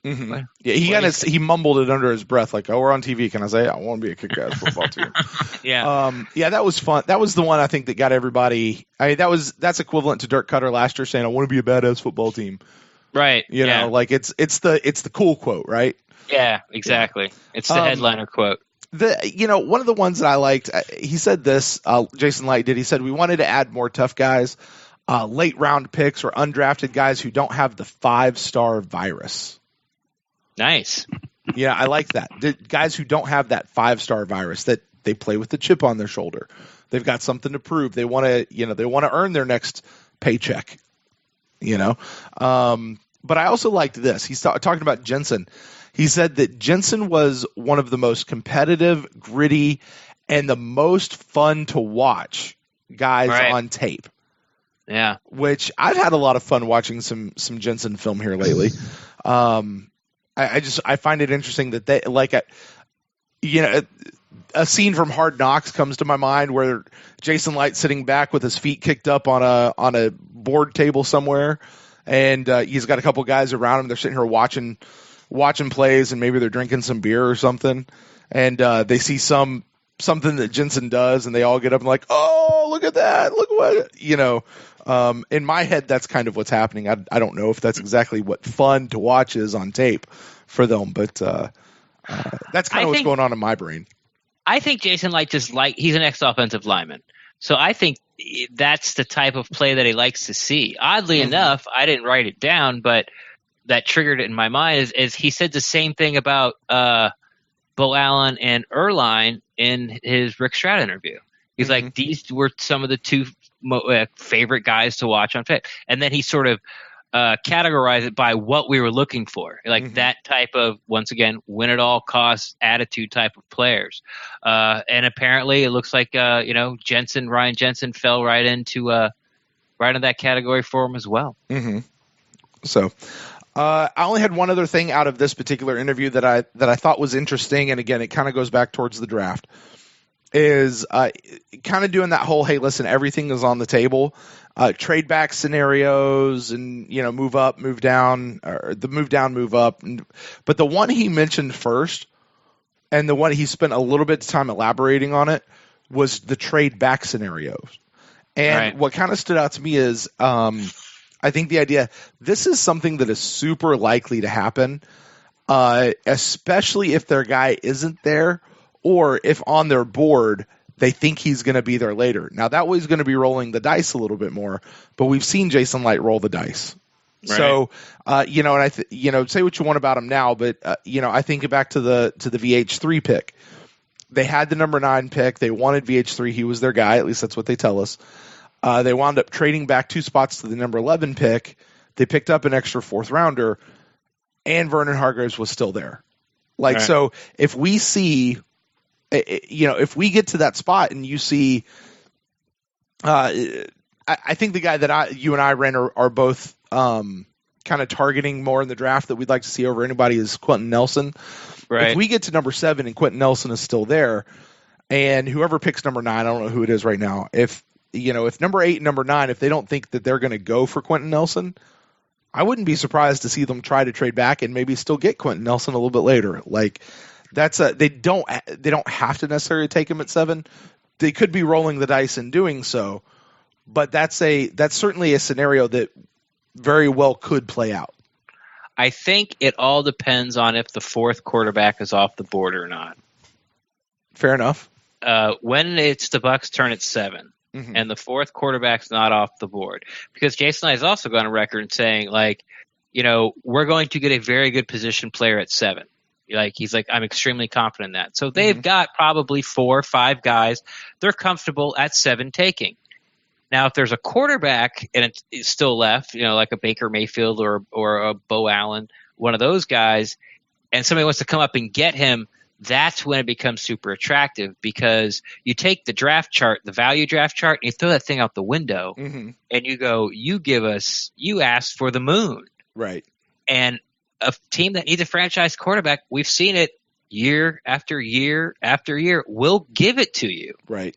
Mm-hmm. Yeah, he mumbled it under his breath, like, "Oh, we're on TV. Can I say I want to be a kick-ass football team?" Yeah. That was fun. That was the one I think that got everybody. I mean, that's equivalent to Dirk Koetter last year saying, "I want to be a badass football team." Right. You know, like it's the cool quote, right? Yeah, exactly. Yeah. It's the headliner quote. One of the ones that I liked, he said this, Jason Licht did. He said, "We wanted to add more tough guys, late round picks or undrafted guys who don't have the 5-star virus." Nice. Yeah, I like that. Guys who don't have that 5-star virus, that they play with the chip on their shoulder. They've got something to prove. They want to, they want to earn their next paycheck. And But I also liked this. He's talking about Jensen. He said that Jensen was one of the most competitive, gritty, and the most fun to watch guys on tape. Yeah. Which I've had a lot of fun watching some Jensen film here lately. I find it interesting that they a scene from Hard Knocks comes to my mind where Jason Licht sitting back with his feet kicked up on a board table somewhere, and he's got a couple guys around him. They're sitting here watching plays, and maybe they're drinking some beer or something, and they see something that Jensen does, and they all get up and like, oh, look at that, look what in my head, that's kind of what's happening. I don't know if that's exactly what fun to watch is on tape for them, but that's kind of what's going on in my brain. I think Jason Licht he's an ex-offensive lineman. So I think that's the type of play that he likes to see. Oddly enough, I didn't write it down, but that triggered it in my mind is he said the same thing about Bo Allen and Erline in his Rick Stroud interview. He's like, these were some of the two favorite guys to watch on tape. And then he sort of categorize it by what we were looking for, like that type of, once again, win at all costs attitude type of players. And apparently it looks like Ryan Jensen fell right into that category for him as well. So I only had one other thing out of this particular interview that I thought was interesting, and again, it kind of goes back towards the draft. Is kind of doing that whole, hey, listen, everything is on the table. Trade back scenarios and, move up, move down, or the move down, move up. But the one he mentioned first, and the one he spent a little bit of time elaborating on it, was the trade back scenarios. And what kind of stood out to me is I think the idea, this is something that is super likely to happen, especially if their guy isn't there, or if on their board they think he's going to be there later. Now, that way he's going to be rolling the dice a little bit more, but we've seen Jason Licht roll the dice. Right. So, and I say what you want about him now, but, I think back to the VH3 pick. They had the number 9 pick. They wanted VH3. He was their guy. At least that's what they tell us. They wound up trading back 2 spots to the number 11 pick. They picked up an extra 4th rounder, and Vernon Hargreaves was still there. So if we see, if we get to that spot and you see, I think the guy that you and I ran are both kind of targeting more in the draft that we'd like to see over anybody is Quentin Nelson. Right. If we get to number 7 and Quentin Nelson is still there, and whoever picks number 9, I don't know who it is right now. If number 8 and number 9, if they don't think that they're going to go for Quentin Nelson, I wouldn't be surprised to see them try to trade back and maybe still get Quentin Nelson a little bit later. They don't have to necessarily take him at 7. They could be rolling the dice in doing so, but that's certainly a scenario that very well could play out. I think it all depends on if the 4th quarterback is off the board or not. Fair enough. When it's the Bucs' turn at 7, and the 4th quarterback's not off the board, because Jason has also gone on record and saying, we're going to get a very good position player at 7. He's like, I'm extremely confident in that. So they've got probably 4 or 5 guys they're comfortable at 7 taking. Now, if there's a quarterback and it's still left, like a Baker Mayfield or a Bo Allen, one of those guys, and somebody wants to come up and get him, that's when it becomes super attractive, because you take the draft chart, the value draft chart, and you throw that thing out the window, and you go, you asked for the moon. Right. And a team that needs a franchise quarterback, we've seen it year after year after year, will give it to you. Right.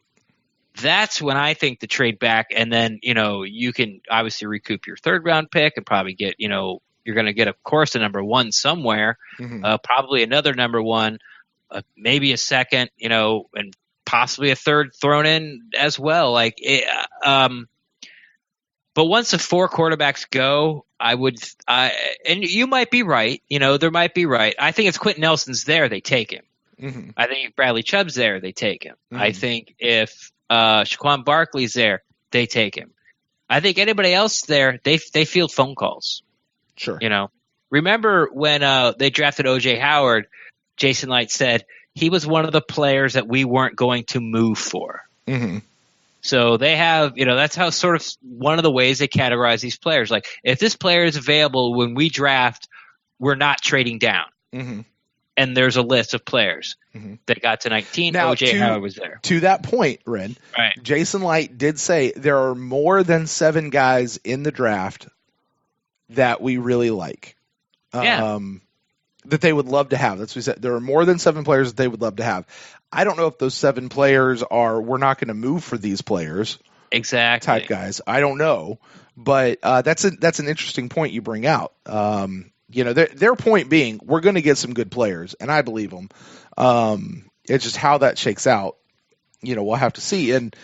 That's when I think the trade back, and then, you can obviously recoup your 3rd round pick and probably get, you're going to get, of course, a number 1 somewhere, probably another number 1, maybe a 2nd, and possibly a 3rd thrown in as well. But once the 4 quarterbacks go, and you might be right, there might be right. I think if Quentin Nelson's there, they take him. I think if Bradley Chubb's there, they take him. I think if Shaquan Barkley's there, they take him. I think anybody else there, they field phone calls. Sure. Remember when they drafted O.J. Howard, Jason Licht said he was one of the players that we weren't going to move for. So they have, that's how sort of one of the ways they categorize these players. Like, if this player is available when we draft, we're not trading down. Mm-hmm. And there's a list of players that got to 19. Now, O.J. Howard was there. To that point, Ren, right. Jason Licht did say there are more than 7 guys in the draft that we really like. That they would love to have. That's what we said. There are more than 7 players that they would love to have. I don't know if those 7 players are, we're not going to move for these players. Exactly. Type guys. I don't know. But that's an interesting point you bring out. Their point being, we're going to get some good players, and I believe them. It's just how that shakes out. We'll have to see. And,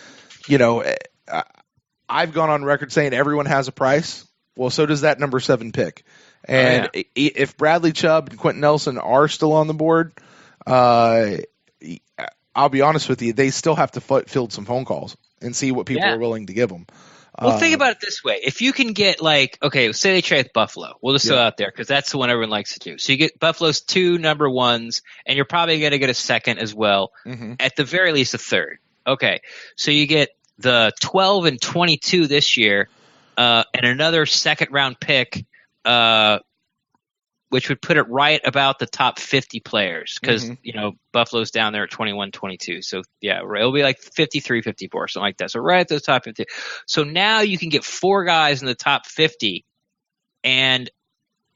I've gone on record saying everyone has a price. Well, so does that number 7 pick. And if Bradley Chubb and Quentin Nelson are still on the board, I'll be honest with you, they still have to field some phone calls and see what people are willing to give them. Well, think about it this way. If you can get say they trade with Buffalo. We'll just throw out there because that's the one everyone likes to do. So you get Buffalo's 2 number 1s, and you're probably going to get a second as well. Mm-hmm. At the very least, a third. Okay. So you get the 12 and 22 this year and another second-round pick, which would put it right about the top 50 players because, Buffalo's down there at 21, 22. So, it'll be like 53, 54, something like that. So right at the top 50. So now you can get 4 guys in the top 50. And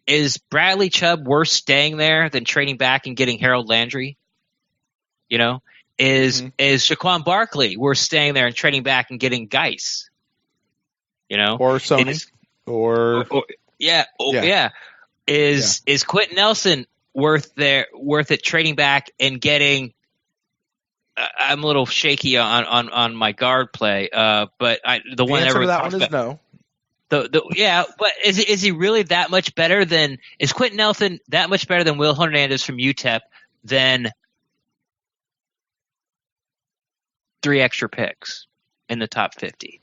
is Bradley Chubb worth staying there than trading back and getting Harold Landry? Is Saquon Barkley worth staying there and trading back and getting Geis? Or Sony. Is Quentin Nelson worth it trading back and getting? I'm a little shaky on my guard play, but the one answer to that one is no. But is he really that much better than? Is Quentin Nelson that much better than Will Hernandez from UTEP than 3 extra picks in the top 50?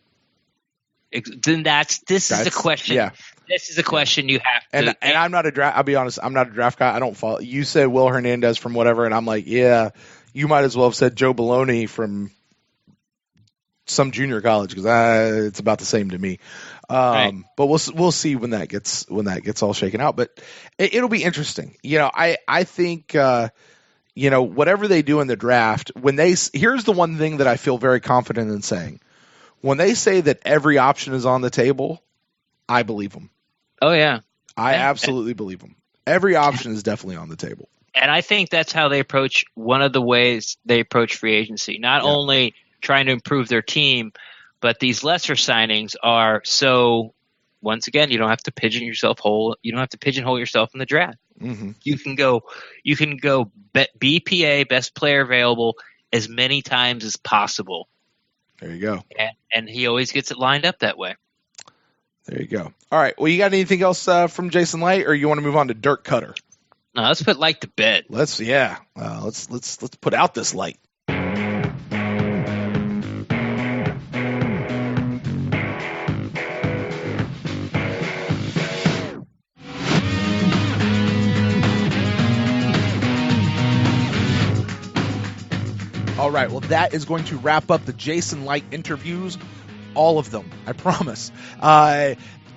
Then this is a question. Yeah. This is a question you have to. And I'm not a draft. I'll be honest. I'm not a draft guy. I don't follow. You said Will Hernandez from whatever, and I'm like, yeah. You might as well have said Joe Baloney from some junior college because it's about the same to me. Right. But we'll see when that gets all shaken out. But it'll be interesting. I think whatever they do in the draft, here's the one thing that I feel very confident in saying. When they say that every option is on the table, I believe them. Oh, yeah. I absolutely believe them. Every option is definitely on the table. And I think that's how they approach one of the ways they approach free agency. Not only trying to improve their team, but these lesser signings are so, once again, you don't have to pigeonhole yourself in the draft. Mm-hmm. You can go BPA, best player available, as many times as possible. There you go. And he always gets it lined up that way. There you go. All right. Well, you got anything else from Jason Licht, or you want to move on to Dirk Koetter? No, let's put Licht to bed. Let's put out this light. All right, well, that is going to wrap up the Jason Licht interviews, all of them, I promise.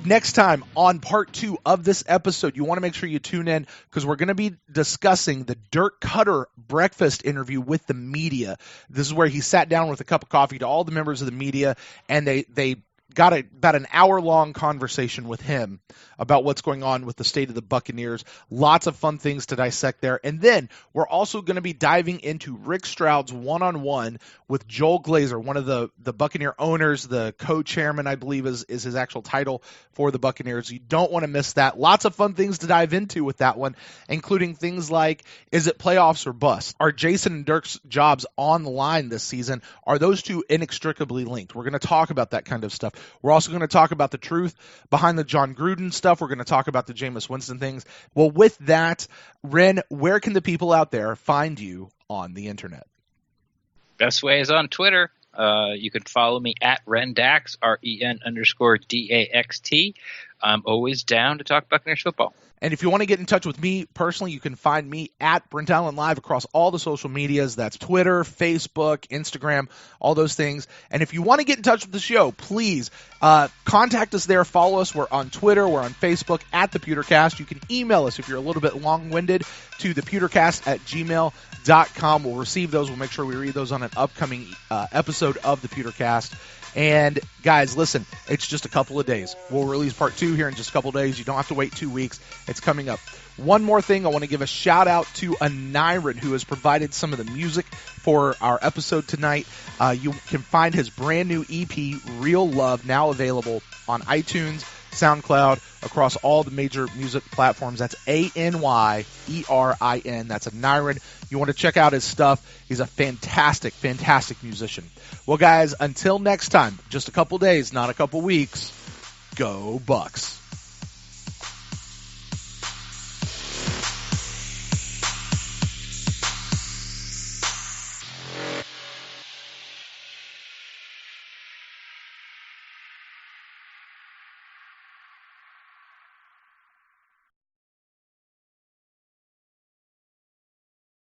Next time on part 2 of this episode, you want to make sure you tune in because we're going to be discussing the Dirk Koetter breakfast interview with the media. This is where he sat down with a cup of coffee to all the members of the media, and they got about an hour-long conversation with him about what's going on with the state of the Buccaneers. Lots of fun things to dissect there. And then we're also going to be diving into Rick Stroud's one-on-one with Joel Glazer, one of the Buccaneer owners, the co-chairman, I believe is his actual title for the Buccaneers. You don't want to miss that. Lots of fun things to dive into with that one, including things like, is it playoffs or bust? Are Jason and Dirk's jobs on the line this season? Are those two inextricably linked? We're going to talk about that kind of stuff. We're also going to talk about the truth behind the John Gruden stuff. We're going to talk about the Jameis Winston things. Well, with that, Ren, where can the people out there find you on the internet? Best way is on Twitter. You can follow me at Rendax, REN_DAXT. I'm always down to talk Buccaneers football. And if you want to get in touch with me personally, you can find me at Brent Allen Live across all the social medias. That's Twitter, Facebook, Instagram, all those things. And if you want to get in touch with the show, please contact us there. Follow us. We're on Twitter. We're on Facebook at ThePewterCast. You can email us if you're a little bit long-winded to ThePewterCast@gmail.com. We'll receive those. We'll make sure we read those on an upcoming episode of the PewterCast. And guys, listen, it's just a couple of days. We'll release part 2 here in just a couple of days. You don't have to wait 2 weeks. It's coming up. One more thing, I want to give a shout out to Aniran, who has provided some of the music for our episode tonight. You can find his brand new EP, Real Love, now available on iTunes, SoundCloud, across all the major music platforms. That's Anyerin. That's Aniran. You want to check out his stuff. He's a fantastic, fantastic musician. Well, guys, until next time, just a couple days, not a couple weeks, go Bucs.